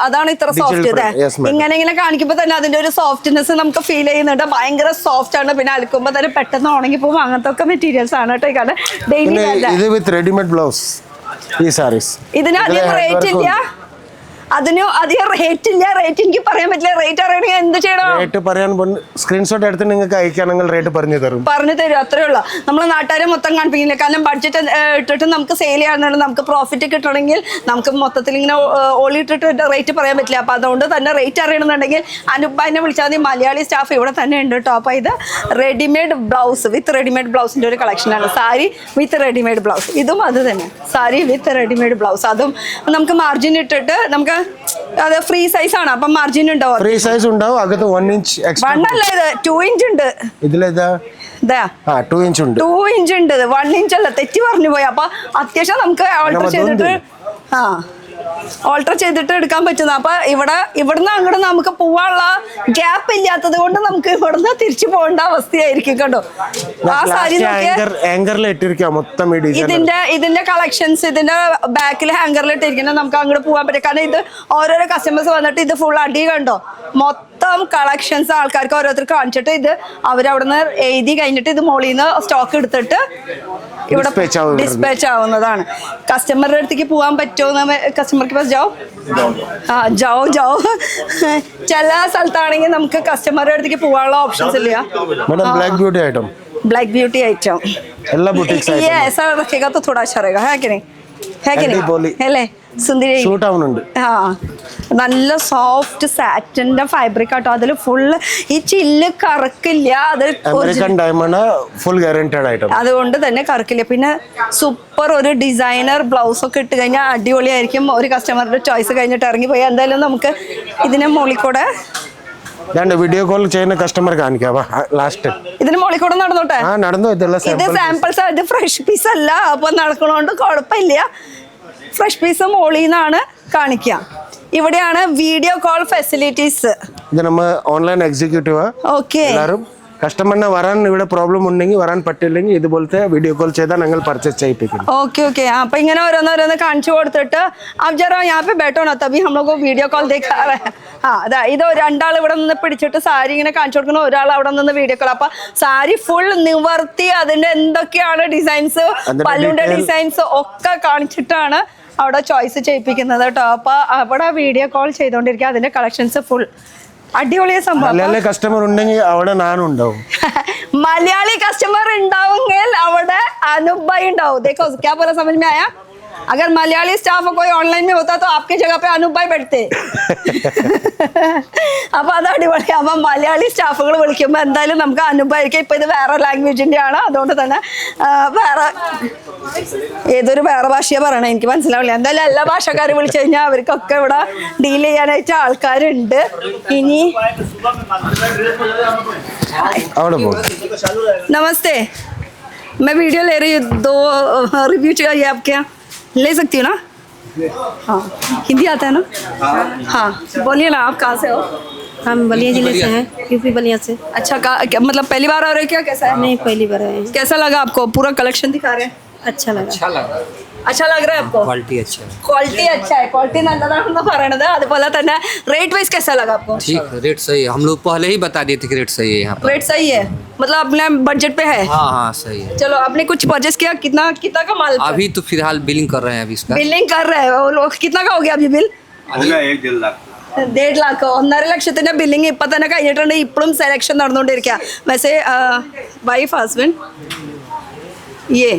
അതാണ് ഇത്ര സോഫ്റ്റ്. ഇങ്ങനെ കാണിക്കുമ്പോ തന്നെ അതിന്റെ ഒരു സോഫ്റ്റ്നെസ് നമുക്ക് ഫീൽ ചെയ്യുന്നുണ്ട്. ഭയങ്കര സോഫ്റ്റ് ആണ്. പിന്നെ അലക്കുമ്പോ തന്നെ പെട്ടെന്ന് ഉണങ്ങി പോകും. അങ്ങനത്തെ ഒക്കെ മെറ്റീരിയൽസ് ആണ് കേട്ടോ. കാരണം ഡെയിലി ഇതിന് അധികം റേറ്റ് ഇല്ല. അതിന് അധികം റേറ്റ് ഇല്ല. റേറ്റ് എനിക്ക് പറയാൻ പറ്റില്ല. റേറ്റ് അറിയണമെങ്കിൽ എന്ത് ചെയ്യണം? റേറ്റ് പറയാൻ സ്ക്രീൻഷോട്ട് എടുത്ത് നിങ്ങൾക്ക് അയക്കുകയാണെങ്കിൽ റേറ്റ് പറഞ്ഞു തരും. അത്രേ ഉള്ളൂ. നമ്മൾ നാട്ടുകാരെ മൊത്തം കാണിപ്പിക്കില്ല. കാരണം ബഡ്ജറ്റ് ഇട്ടിട്ട് നമുക്ക് സെയിൽ ചെയ്യാറുണ്ട്. നമുക്ക് പ്രോഫിറ്റ് കിട്ടണമെങ്കിൽ നമുക്ക് മൊത്തത്തിൽ ഇങ്ങനെ ഓളി ഇട്ടിട്ട് റേറ്റ് പറയാൻ പറ്റില്ല. അപ്പൊ അതുകൊണ്ട് തന്നെ റേറ്റ് അറിയണമെന്നുണ്ടെങ്കിൽ അനുബാനെ വിളിച്ചാൽ മതി. മലയാളി സ്റ്റാഫ് ഇവിടെ തന്നെ ഉണ്ട് കേട്ടോ. അപ്പൊ ഇത് റെഡിമെയ്ഡ് ബ്ലൗസ് വിത്ത് റെഡിമെയ്ഡ് ബ്ലൗസിന്റെ ഒരു കളക്ഷനാണ്. സാരി വിത്ത് റെഡിമെയ്ഡ് ബ്ലൗസ്. ഇതും അത് തന്നെ, സാരി വിത്ത് റെഡിമെയ്ഡ് ബ്ലൗസ്. അതും നമുക്ക് മാർജിൻ ഇട്ടിട്ട് നമുക്ക് അത് ഫ്രീ സൈസ് ആണ്. അപ്പം മാർജിൻ ഉണ്ടാവും. ഫ്രീ സൈസ് ഉണ്ടാവും. അകത്ത് 1 ഇഞ്ച് എക്സ്ട്രാ. 1 അല്ല, ഇത് 2 ഇഞ്ച് ഉണ്ട്. ഇതിലേതാ? 2 ഇഞ്ച് ഉണ്ട്. 2 ഇഞ്ച് ഉണ്ട്. 1 ഇഞ്ച് അല്ല, തെറ്റി പറഞ്ഞു പോയി. അപ്പൊ അത്യാവശ്യം നമുക്ക് ഓൾട്ടർ ചെയ്തിട്ട് എടുക്കാൻ പറ്റുന്ന. അപ്പൊ ഇവിടുന്ന് അങ്ങോട്ട് നമുക്ക് പോവാനുള്ള ഗ്യാപ്പ് ഇല്ലാത്തത് കൊണ്ട് നമുക്ക് ഇവിടുന്ന് തിരിച്ചു പോകേണ്ട അവസ്ഥയായിരിക്കും കേട്ടോ. ആ സാരി ഇതിന്റെ കളക്ഷൻസ് ഇതിന്റെ ബാക്കിൽ ഹാങ്കറിൽ ഇട്ടിരിക്കുന്നത് നമുക്ക് അങ്ങോട്ട് പോകാൻ പറ്റും. കാരണം ഇത് ഓരോരോ കസ്റ്റമേഴ്സ് വന്നിട്ട് ഇത് ഫുൾ അടി കണ്ടോ, മൊത്തം കളക്ഷൻസ് ആൾക്കാർക്ക് ഓരോരുത്തർക്ക് കാണിച്ചിട്ട് ഇത് അവരവിടുന്ന് എഴുതി കഴിഞ്ഞിട്ട് ഇത് മോളിൽ നിന്ന് സ്റ്റോക്ക് എടുത്തിട്ട് ഇവിടെ ഡിസ്പാച്ച് ആവുന്നതാണ്. കസ്റ്റമറുടെ അടുത്തേക്ക് പോകാൻ പറ്റുമോ? കസ്റ്റമർക്ക് പാസ് ജാओ. ചില സ്ഥലത്താണെങ്കിൽ നമുക്ക് കസ്റ്റമറുടെ അടുത്തേക്ക് പോകാനുള്ള ഓപ്ഷൻസ് ഇല്ല. ब्लैक ब्यूटी आइटम ये ऐसा रखेगा तो थोड़ा अच्छा रहेगा, है कि नहीं? है कि नहीं? है ले സുന്ദരി. നല്ല സോഫ്റ്റ് സാറ്റിന്റെ ഫാബ്രിക് ആട്ടോ. അതിൽ ഫുള്ള് ഈ ചില്ല് കറക്കില്ല. അത് അതുകൊണ്ട് തന്നെ കറക്കില്ല. പിന്നെ സൂപ്പർ ഒരു ഡിസൈനർ ബ്ലൗസ് ഒക്കെ ഇട്ട് കഴിഞ്ഞാൽ അടിപൊളിയായിരിക്കും. ഒരു കസ്റ്റമറുടെ ചോയ്സ് കഴിഞ്ഞിട്ട് ഇറങ്ങിപ്പോയി. എന്തായാലും നമുക്ക് ഇതിനെ മുകളിൽ കൂടെ വീഡിയോ കോൾ ചെയ്യുന്ന കസ്റ്റമർ കാണിക്കാം. ലാസ്റ്റ് ഇതിന് മുകളിൽ കൂടെ നടന്നോട്ടെ. ഇത് സാമ്പിൾസ്, ഇത് ഫ്രഷ് പീസ് അല്ല. അപ്പൊ നടക്കണോണ്ട് കുഴപ്പമില്ല. ഫ്രഷ് പീസ് മോളിൽ നിന്നാണ് കാണിക്കുക. ഇവിടെയാണ് വീഡിയോ കോൾ ഫെസിലിറ്റീസ്. ഇത് നമ്മ ഓൺലൈൻ എക്സിക്യൂട്ടീവ്. ഓക്കെ, കസ്റ്റമറിന് വരാൻ ഇവിടെ പ്രോബ്ലം ഉണ്ടെങ്കിൽ വരാൻ പറ്റില്ലെങ്കിൽ ഇതുപോലത്തെ വീഡിയോ കോൾ ചെയ്താൽ ഞങ്ങൾ പർച്ചേസ് ചെയ്യിപ്പിക്കും. ओके ओके അപ്പൊ ഇങ്ങനെ ഓരോന്നോരോന്ന് കാണിച്ചു കൊടുത്തിട്ട് आप जरा यहाँ पे बैठो ना तभी हम लोग को वीडियो कॉल दिखा रहे हैं. ആ അതാ ഇത് രണ്ടാൾ ഇവിടെ നിന്ന് പിടിച്ചിട്ട് സാരി ഇങ്ങനെ കാണിച്ചു കൊടുക്കുന്ന ഒരാൾ അവിടെ നിന്ന് വീഡിയോ കോൾ. അപ്പൊ സാരി ഫുൾ നിവർത്തി അതിന്റെ എന്തൊക്കെയാണ് ഡിസൈൻസ് പല്ലുന്റെ ഡിസൈൻസ് ഒക്കെ കാണിച്ചിട്ടാണ് അവിടെ ചോയ്സ് ചെയ്യിപ്പിക്കുന്നത് കേട്ടോ. അപ്പൊ അവിടെ വീഡിയോ കോൾ ചെയ്തോണ്ടിരിക്കുക. അതിന്റെ കളക്ഷൻസ് ഫുൾ അടിപൊളിയ സംഭവം. മലയാളി കസ്റ്റമർ ഉണ്ടെങ്കിൽ അവിടെ ഞാനും ഉണ്ടാവും. മലയാളി കസ്റ്റമർ ഉണ്ടാവുമെങ്കിൽ അവിടെ अनूप भाई ഉണ്ടാവും. देखो क्या बोला समझ में आया? अगर मलयाली स्टाफ कोई ऑनलाइन में होता तो आपकी जगह पे अनूप भाई बैठते. അപ്പൊ അത് അടിപൊളി. അപ്പൊ മലയാളി സ്റ്റാഫുകൾ വിളിക്കുമ്പോൾ എന്തായാലും നമുക്ക് അനൂപ് ഭായിക്ക് ഇപ്പൊ ഇത് വേറെ ലാംഗ്വേജിന്റെ ആണ്. അതുകൊണ്ട് തന്നെ വേറെ ഏതൊരു വേറെ ഭാഷയെ പറയണേ എനിക്ക് മനസ്സിലാവില്ല. എന്തായാലും എല്ലാ ഭാഷക്കാരും വിളിച്ചു കഴിഞ്ഞാൽ അവർക്കൊക്കെ ഇവിടെ ഡീൽ ചെയ്യാനായിട്ട് ആൾക്കാരുണ്ട്. ഇനി नमस्ते, मैं वीडियो ले रही हूँ. दो रिव्यू चाहिए आपके यहाँ, ले सकती हूँ ना? हाँ, हिंदी आता है ना? हाँ बोलिए ना, आप कहाँ से हो? हम बलिया जिले से हैं, यूपी बलिया से. अच्छा मतलब पहली बार आ रहे हो क्या? कैसा है? नहीं, पहली बार आए हैं. कैसा लगा आपको? पूरा कलेक्शन दिखा रहे हैं. अच्छा लगा. अच्छा लग रहा है आपको? क्वालिटी अच्छा है. क्वालिटी अच्छा है. क्वालिटी നല്ലതാണെന്ന് പറയണത്. അതുപോലെ തന്നെ റേറ്റ് വൈസ് कैसा लगा आपको? ठीक है, रेट सही है. हम लोग पहले ही बता दिए थे कि रेट सही है यहाँ पर. रेट सही है मतलब अपने बजट पे है. हाँ हाँ सही है. चलो आपने कुछ परचेस किया? कितना कितना का माल? अभी तो फिलहाल बिलिंग कर रहे हैं अभी इसका. ബില്ലിംഗ് कर रहे हैं वो लोग. कितना का हो गया अभी बिल? 1.5 लाख. 1.5 लाख 1.5 ലക്ഷത്തിന്റെ ബില്ലിംഗ് ഇപ്പൊ തന്നെ കഴിഞ്ഞിട്ടുണ്ട്. ഇപ്പോഴും സെലക്ഷൻ നടന്നുകൊണ്ടിരിക്കുക. वैसे वाइफ हस्बैंड ये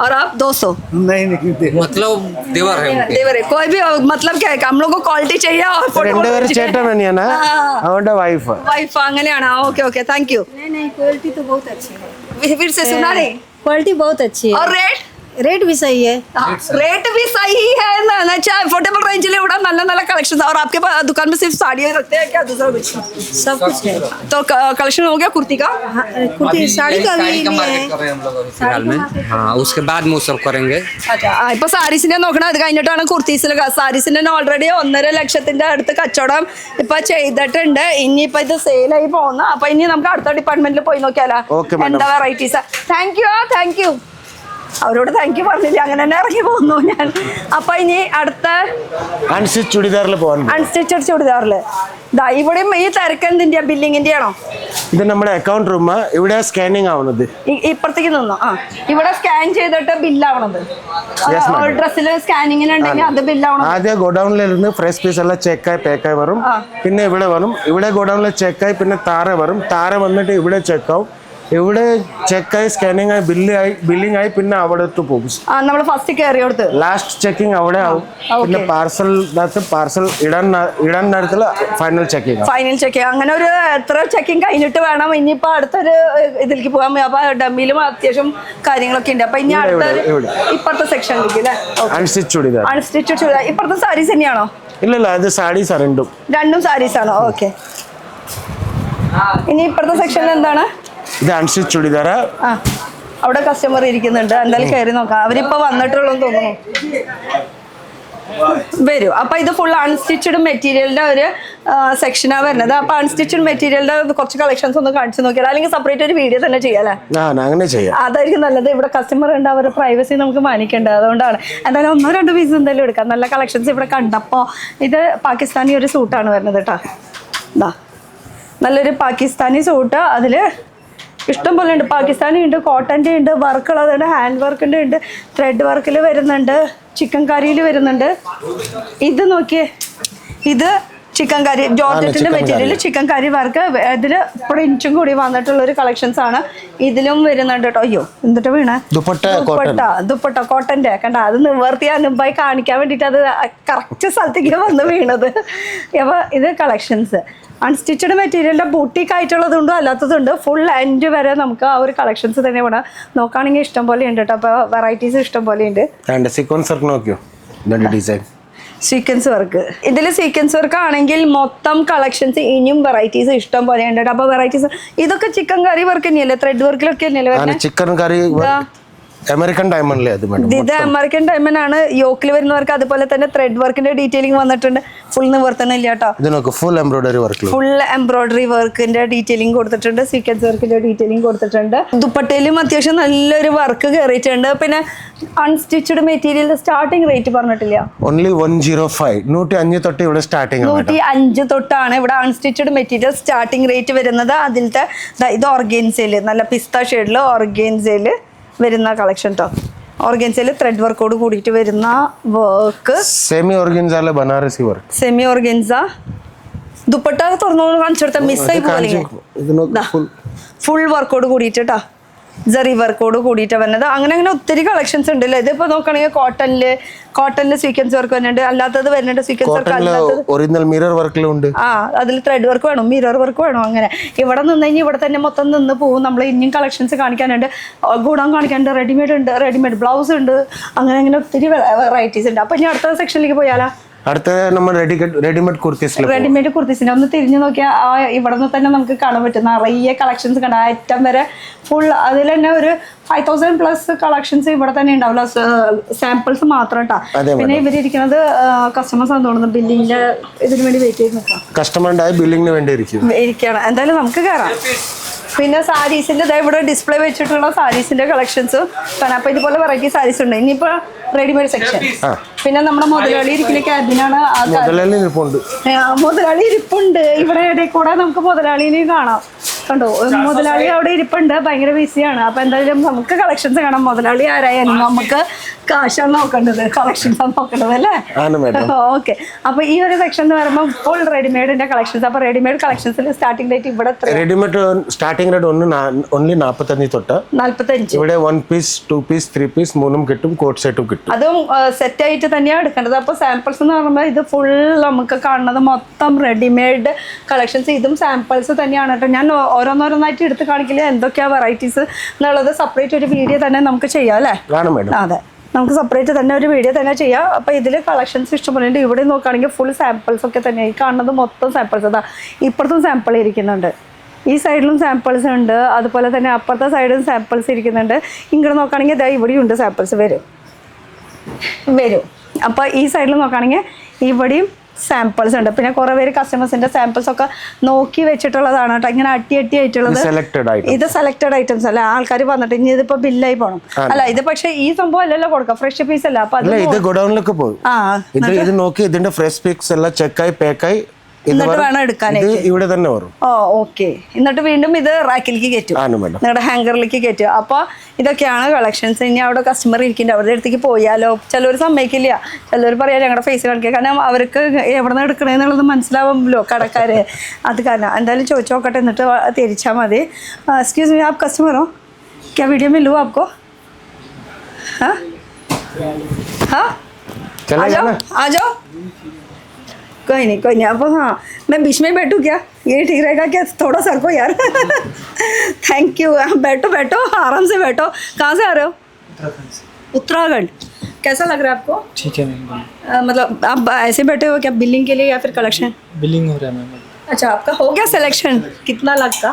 और आप 200 मतलब देवर है उनके. देवर है. कोई भी मतलब क्या है हम लोग को क्वालिटी चाहिए और രണ്ടുപേരും ചേട്ടൻ തന്നെയാണ് അവരുടെ വൈഫ്. वाइफ അങ്ങനെയാണ്. Okay okay thank you. नहीं नहीं, क्वालिटी तो बहुत अच्छी है. फिर से सुना नहीं. क्वालिटी बहुत अच्छी है और रेट रेट भी सही है. रेट भी सही है ना. अच्छा अफोर्डेबल रेंज में बड़ा नल्ला नल्ला कलेक्शन. और आपके पास दुकान में सिर्फ साड़ियाँ रखते हैं क्या? दूसरा कुछ सब कुछ है. तो कलेक्शन हो गया कुर्ती का? हाँ, कुर्ती साड़ी का भी साड़ी का नहीं मार्केट है. कर रहे हैं हम लोग अभी फिलहाल में. हाँ उसके बाद में वो सब करेंगे. ഇപ്പൊ സാരീസിനെ നോക്കണം. അത് കഴിഞ്ഞിട്ടാണ് കുർത്തീസിൽ. സാരീസിന്റെ ഓൾറെഡി 1.5 ലക്ഷത്തിന്റെ അടുത്ത് കച്ചവടം ഇപ്പൊ ചെയ്തിട്ടുണ്ട്. ഇനിയിപ്പൊ ഇത് സെയിലായി പോകുന്ന. അപ്പൊ ഇനി നമുക്ക് അടുത്ത ഡിപ്പാർട്ട്മെന്റിൽ പോയി നോക്കിയാലോ എന്താ വെറൈറ്റീസ്. താങ്ക് യു അവരോട് താങ്ക് യു പറഞ്ഞില്ല. അങ്ങനെ തന്നെ ഇറങ്ങി പോകുന്നു ഞാൻ. അപ്പൊ ഇനി അടുത്ത അൺസ്റ്റിച്ച് ചുടിദാറിൽ പോകാൻ. അൺസ്റ്റിച്ചഡ് ചുടിദാറില് ഇവിടെയും ഈ തിരക്ക് എന്തിന്റെ? ബില്ലിങ്ങിന്റെ ആണോ? ഇത് നമ്മുടെ അക്കൗണ്ട് റൂം. ഇവിടെ സ്കാനിങ് ആവുന്നത്. ഇപ്പുറത്തേക്ക് നിന്നോ? ആ ഇവിടെ സ്കാൻ ചെയ്തിട്ട് ബില്ലാവണത്. ഡ്രസ്സിൽ സ്കാനിങ്ങിന് ഉണ്ടെങ്കിൽ അത് ബില്ലാവണം. ആദ്യം ഗോഡൌണിലിരുന്ന് ഫ്രഷ് പീസ് എല്ലാം ചെക്കായി പാക്കായി വരും. പിന്നെ ഇവിടെ വരും. ഇവിടെ ഗോഡൌണിൽ ചെക്കായി പിന്നെ താര വരും. താര വന്നിട്ട് ഇവിടെ ചെക്കാവും. ഇവിടെ ചെക്കായി സ്കാനിങ് ആയി ബില്ലിംഗ് ആയി പിന്നെ അവിടെ പോകും. നമ്മൾ ഫസ്റ്റ് കയറി കൊടുത്ത് ലാസ്റ്റ് ചെക്കിംഗ് അവിടെ ആവും. പിന്നെ പാർസൽ ഇടാൻ നേരത്തിൽ ഫൈനൽ ചെക്കിംഗ്. അങ്ങനെ ഒരു എത്ര ചെക്കിംഗ് കഴിഞ്ഞിട്ട് വേണം ഇനിയിപ്പോ അടുത്തൊരു ഇതിലേക്ക് പോകാൻ. അപ്പൊ ഡമ്മിയിലും അത്യാവശ്യം കാര്യങ്ങളൊക്കെ ഉണ്ട്. അപ്പൊ ഇനി അടുത്തൊരു ഇപ്പുറത്തെ സെക്ഷനിലേക്ക് അല്ലേ? അൺസ്റ്റിച്ച് ചുടിദാർ. അൺസ്റ്റിച്ച് ചുടിദാർ. ഇപ്പുറത്തെ സാരീസ് തന്നെയാണോ? ഇല്ലല്ല അത് സാരീസ് രണ്ടും സാരീസ് ആണോ? ഓക്കെ. ഇനി ഇപ്പുറത്തെ സെക്ഷനിൽ എന്താണ്? ഇത് അൺസ്റ്റിച്ച് ചുടിദാർ. അവിടെ കസ്റ്റമർ ഇരിക്കുന്നുണ്ട്. എന്തായാലും കയറി നോക്കാം. അവരിപ്പോ വന്നിട്ടുള്ളൂ തോന്നുന്നു. വരും. അപ്പൊ ഇത് ഫുൾ അൺസ്റ്റിച്ചഡ് മെറ്റീരിയലിന്റെ ഒരു സെക്ഷനാണ് വരുന്നത്. അപ്പൊ അൺസ്റ്റിച്ചഡ് മെറ്റീരിയലിന്റെ കുറച്ച് കളക്ഷൻസ് ഒന്ന് കാണിച്ചു നോക്കിയാൽ അല്ലെങ്കിൽ സെപ്പറേറ്റ് ഒരു വീഡിയോ തന്നെ ചെയ്യാല്ലേ? അങ്ങനെ ചെയ്യാം. അതായിരിക്കും നല്ലത്. ഇവിടെ കസ്റ്റമർ ഉണ്ട്. അവരുടെ പ്രൈവസി നമുക്ക് മാനിക്കേണ്ടത്. അതുകൊണ്ടാണ് എന്തായാലും 1-2 പീസ് എന്തായാലും എടുക്കാം. നല്ല കളക്ഷൻസ് ഇവിടെ കണ്ടപ്പോ. ഇത് പാകിസ്ഥാനി ഒരു സൂട്ടാണ് വരുന്നത് കേട്ടോ. നല്ലൊരു പാകിസ്ഥാനി സൂട്ട്. അതില് ഇഷ്ടം പോലെ ഉണ്ട്. പാകിസ്ഥാനി ഉണ്ട്, കോട്ടൻ്റെ ഉണ്ട്, വർക്കുള്ളതുണ്ട്, ഹാൻഡ് വർക്കിൻ്റെ ഉണ്ട്, ത്രെഡ് വർക്കിൽ വരുന്നുണ്ട്, ചിക്കൻ കറിയിൽ വരുന്നുണ്ട്. ഇത് നോക്കിയേ, ഇത് ചിക്കൻ കറി ജോർജറ്റിന്റെ മെറ്റീരിയൽ ചിക്കൻ കറി വർക്ക്. ഇതിൽ പ്രിന്റും കൂടി വന്നിട്ടുള്ള ഒരു കളക്ഷൻസ് ആണ്. ഇതിലും വരുന്നുണ്ട് കേട്ടോ. അയ്യോ എന്നിട്ട് വീണ ദുപ്പട്ട കോട്ടന്റെ കണ്ട. അത് നിവർത്തിയാ മുമ്പായി കാണിക്കാൻ വേണ്ടിട്ട് അത് കറക്റ്റ് സ്ഥലത്തേക്ക് വന്ന് വീണത്. അപ്പൊ ഇത് കളക്ഷൻസ് അൺസ്റ്റിച്ചഡ് മെറ്റീരിയലിന്റെ ബൂട്ടിക് ആയിട്ടുള്ളതുണ്ടോ അല്ലാത്തതുണ്ട്. ഫുൾ എൻഡ് വരെ നമുക്ക് ആ ഒരു കളക്ഷൻസ് തന്നെ വേണം. നോക്കുകയാണെങ്കിൽ ഇഷ്ടം പോലെ ഉണ്ട് കേട്ടോ. അപ്പൊ വെറൈറ്റീസ് ഇഷ്ടം പോലെ ഉണ്ട്. Sequence work. ഇതിൽ സീക്വൻസ് വർക്ക് ആണെങ്കിൽ മൊത്തം കളക്ഷൻസ് ഇനിയും വെറൈറ്റീസ് ഇഷ്ടം പോലെ ഉണ്ട്. അപ്പൊ വെറൈറ്റീസ് ഇതൊക്കെ ചിക്കൻ കറി വർക്ക് തന്നെയല്ലേ? ത്രെഡ് വർക്കിലൊക്കെ തന്നെയല്ലേ? ചിക്കൻ കറി അമേരിക്കൻ ഡയമണ്ടിലെ അത് മാഡം ഇത് അമേരിക്കൻ ഡയമണ്ട് ആണ്. യോക്കിൽ വരുന്നവർക്ക് അതുപോലെ തന്നെ ത്രെഡ് വർക്കിന്റെ ഡീറ്റെയിലിംഗ് വന്നിട്ടുണ്ട്. ഫുൾ നിവർത്തണില്ല കേട്ടോ. ഇത് നോക്ക് full embroidery work, full embroidery വർക്കിന്റെ ഡീറ്റെയിലിംഗ് കൊടുത്തിട്ടുണ്ട്. സീക്വൻസ് വർക്കിന്റെ ഡീറ്റെയിലിംഗ് കൊടുത്തിട്ടുണ്ട്. ദുപ്പട്ടയിലും അത്യാവശ്യം നല്ലൊരു വർക്ക് കയറിയിട്ടുണ്ട്. പിന്നെ അൺസ്റ്റിച്ചഡ് മെറ്റീരിയൽ സ്റ്റാർട്ടിംഗ് റേറ്റ് പറഞ്ഞിട്ടില്ല. ഓൺലി 105 105 തൊട്ട് ഇവിടെ സ്റ്റാർട്ടിംഗ് 105 തൊട്ടാണ് ഇവിടെ അൺസ്റ്റിച്ചഡ് മെറ്റീരിയൽ സ്റ്റാർട്ടിംഗ് റേറ്റ് വരുന്നത്. അതിലത്തെ ഇത് ഓർഗൻസയിൽ നല്ല പിസ്ത ഷെയ്ഡിൽ ഓർഗൻസയിൽ വരുന്ന കളക്ഷൻ കേട്ടോ. ഓർഗൻസയിൽ ത്രെഡ് വർക്കോട് കൂടിയിട്ട് വരുന്ന work. Semi organza Banarasi work, semi organza. Dupatta തുറന്നു കാണിച്ചു കൊടുത്ത മിസ്സായി പോലെ ഫുൾ വർക്കോട് കൂടിയിട്ട് കേട്ടോ. ജറി വർക്കോട് കൂടിയിട്ട് വരുന്നത്. അങ്ങനെ അങ്ങനെ ഒത്തിരി കളക്ഷൻസ് ഉണ്ടല്ലോ. ഇതിപ്പോ നോക്കുകയാണെങ്കിൽ കോട്ടണില് സീക്വൻസ് വർക്ക് വരുന്നുണ്ട്, അല്ലാത്തത് വരുന്നുണ്ട്. സീക്വൻസ് വർക്ക് അല്ലാത്തത് ഒറിജിനൽ മിറർ വർക്കിലുണ്ട്. അതിൽ ത്രെഡ് വർക്ക് വേണം, മിറർ വർക്ക് വേണം. അങ്ങനെ ഇവിടെ നിന്ന് കഴിഞ്ഞാൽ ഇവിടെ തന്നെ മൊത്തം നിന്ന് പോകും. നമ്മൾ ഇനിയും കളക്ഷൻസ് കാണിക്കാനുണ്ട്, ഗുണം കാണിക്കാനുണ്ട്. റെഡിമെയ്ഡ് ഉണ്ട്, റെഡിമെയ്ഡ് ബ്ലൗസ് ഉണ്ട്. അങ്ങനെ അങ്ങനെ ഒത്തിരി വെറൈറ്റീസ് ഉണ്ട്. അപ്പൊ ഇനി അടുത്ത സെക്ഷനിലേക്ക് പോയാലോ? അടുത്ത നമ്മൾ റെഡിമെയ്ഡ് കുർത്തീസ്, റെഡിമെയ്ഡ് കുർത്തീസിന്റെ ഒന്ന് തിരിഞ്ഞു നോക്കിയാൽ ഇവിടെ നിന്ന് തന്നെ നമുക്ക് കാണാൻ പറ്റും. നിറയെ കളക്ഷൻസ് കണ്ട ഐറ്റം വരെ ഫുൾ. അതിൽ തന്നെ ഒരു 5000+ കളക്ഷൻസ് ഇവിടെ തന്നെ ഉണ്ടാവില്ല. സാമ്പിൾസ് മാത്രം കേട്ടോ. പിന്നെ ഇവരിയ്ക്കുന്നത് കസ്റ്റമേഴ്സ് ആണ് തോന്നുന്നു ബില്ലിങ്ങിന്റെ ഇതിനു വേണ്ടി വെയിറ്റ് ചെയ്ത് നിൽക്കാം. കസ്റ്റമറിന്റെ ബില്ലിങ്ങിന് വേണ്ടി ഇരിക്കുകയാണ്. എന്തായാലും നമുക്ക് കയറാം. പിന്നെ സാരീസിന്റെ ഇവിടെ ഡിസ്പ്ലേ വെച്ചിട്ടുള്ള സാരീസിന്റെ കളക്ഷൻസ് കാണാം. അപ്പൊ ഇതുപോലെ വെറൈറ്റി സാരീസ് ഉണ്ട്. ഇനിയിപ്പോ റെഡിമെയ്ഡ് സെക്ഷൻ. പിന്നെ നമ്മുടെ മുതലാളി ഇരിക്കുന്ന ക്യാബിനാണ്. മുതലാളി ഇരിപ്പുണ്ട് ഇവിടെ. ഇടയിൽ കൂടെ നമുക്ക് മുതലാളിനെ കാണാം. കണ്ടോ, മുതലാളി അവിടെ ഇരിപ്പുണ്ട്. ഭയങ്കര ബിസിയാണ്. അപ്പൊ എന്തായാലും നമുക്ക് കളക്ഷൻസ് കാണാം. മുതലാളി ആരായാലും നമുക്ക് കാശാണ് നോക്കേണ്ടത്, കളക്ഷൻസ് ആണ് നോക്കേണ്ടത് അല്ലേ? ഓക്കെ. അപ്പൊ ഈ ഒരു സെക്ഷൻ എന്ന് പറയുമ്പോൾ ഫുൾ റെഡിമെയ്ഡിന്റെ കളക്ഷൻസ്. അപ്പൊ റെഡിമെയ്ഡ് കളക്ഷൻസിൽ സ്റ്റാർട്ടിംഗ് റേറ്റ് ഇവിടെ റെഡിമെയ്ഡ് സ്റ്റാർട്ടിംഗ് റേറ്റ് ഓൺലി 45 തൊട്ട് 45. ഇവിടെ 1 പീസ് 2 പീസ് 3 പീസ് 3 കിട്ടും, കോട്ട് സെറ്റും കിട്ടും. അതും സെറ്റ് ആയിട്ട് തന്നെയാണ് എടുക്കേണ്ടത്. അപ്പോൾ സാമ്പിൾസ് എന്ന് പറയുമ്പോൾ ഇത് ഫുൾ നമുക്ക് കാണുന്നത് മൊത്തം റെഡിമെയ്ഡ് കളക്ഷൻസ്. ഇതും സാമ്പിൾസ് തന്നെയാണ് കേട്ടോ. ഞാൻ ഓരോന്നോരോന്നായിട്ട് എടുത്ത് കാണിക്കില്ല എന്തൊക്കെയാ വെറൈറ്റീസ് എന്നുള്ളത്. സെപ്പറേറ്റ് ഒരു വീഡിയോ തന്നെ നമുക്ക് ചെയ്യാം അല്ലേ? അതെ, നമുക്ക് സെപ്പറേറ്റ് തന്നെ ഒരു വീഡിയോ തന്നെ ചെയ്യാം. അപ്പോൾ ഇതിൽ കളക്ഷൻസ് ഇഷ്ടംപോലെ ഉണ്ട്. ഇവിടെ നോക്കുകയാണെങ്കിൽ ഫുൾ സാമ്പിൾസ് ഒക്കെ തന്നെ. ഈ കാണുന്നത് മൊത്തം സാമ്പിൾസ്. അതാ ഇപ്പുറത്തും സാമ്പിൾ ഇരിക്കുന്നുണ്ട്, ഈ സൈഡിലും സാമ്പിൾസ് ഉണ്ട്. അതുപോലെ തന്നെ അപ്പുറത്തെ സൈഡിലും സാമ്പിൾസ് ഇരിക്കുന്നുണ്ട്. ഇങ്ങോട്ട് നോക്കുകയാണെങ്കിൽ ഇതാ ഇവിടെയും ഉണ്ട് സാമ്പിൾസ് വരും. അപ്പോൾ ഈ സൈഡിൽ നോക്കുകയാണെങ്കിൽ ഇവിടെയും സാമ്പിൾസ് ഉണ്ട്. പിന്നെ കുറേ പേര് കസ്റ്റമേഴ്സിന്റെ സാമ്പിൾസ് ഒക്കെ നോക്കി വെച്ചിട്ടുള്ളതാണ് കേട്ടോ. ഇങ്ങനെ അട്ടി ആയിട്ടുള്ളത്. ഇത് സെലക്ടഡ് ഐറ്റംസ് അല്ല. ആൾക്കാർ വന്നിട്ട് ഇനി ഇതിപ്പോ ബില്ലായി പോകണം അല്ല. ഇത് പക്ഷേ ഈ സംഭവം അല്ലല്ലോ കൊടുക്കാം, ഫ്രഷ് പീസ് അല്ല. അപ്പൊ ഇത് ഗോഡൌണിലേക്ക് പോകും. ഇത് നോക്കി ഇതിന്റെ ഫ്രഷ് പീസ് എല്ലാം ചെക്കായി പാക്കായി എന്നിട്ട് വേണം എടുക്കാനായിട്ട്. ഇവിടെ തന്നെ വരും. ഓക്കെ. എന്നിട്ട് വീണ്ടും ഇത് റാക്കിലേക്ക് കയറ്റും, നിങ്ങളുടെ ഹാങ്കറിലേക്ക് കയറ്റും. അപ്പൊ ഇതൊക്കെയാണ് കളക്ഷൻസ്. ഇനി അവിടെ കസ്റ്റമർ ഇരിക്കുന്നുണ്ട്, അവരുടെ അടുത്തേക്ക് പോയാലോ? ചിലർ സമ്മതിക്കില്ല, ചിലർ പറയാം ഞങ്ങളുടെ ഫേസ് കാണിക്കുക. കാരണം അവർക്ക് എവിടെ നിന്ന് എടുക്കണേന്നുള്ളത് മനസ്സിലാവുമല്ലോ കടക്കാര്. അത് കാരണം എന്തായാലും ചോദിച്ചു നോക്കട്ടെ, എന്നിട്ട് തിരിച്ചാൽ മതി. എക്സ്ക്യൂസ് മീ, ആപ്പ് കസ്റ്റമറോ? ക്യാ വീഡിയോ में लूँ आपको? हाँ हाँ, आ जाओ. कोई नहीं. अब हाँ, मैं बीच में बैठूँ क्या? ये ठीक रहेगा क्या? थोड़ा सर को यार. Thank you. बैठो आराम से बैठो. कहाँ से आ रहे हो? उत्तराखंड. कैसा लग रहा है आपको? ठीक है मैम. मतलब आप ऐसे बैठे हो क्या बिलिंग के लिए या फिर कलेक्शन? बिलिंग हो रहा है मैम. अच्छा, आपका हो गया सिलेक्शन? कितना लाख का?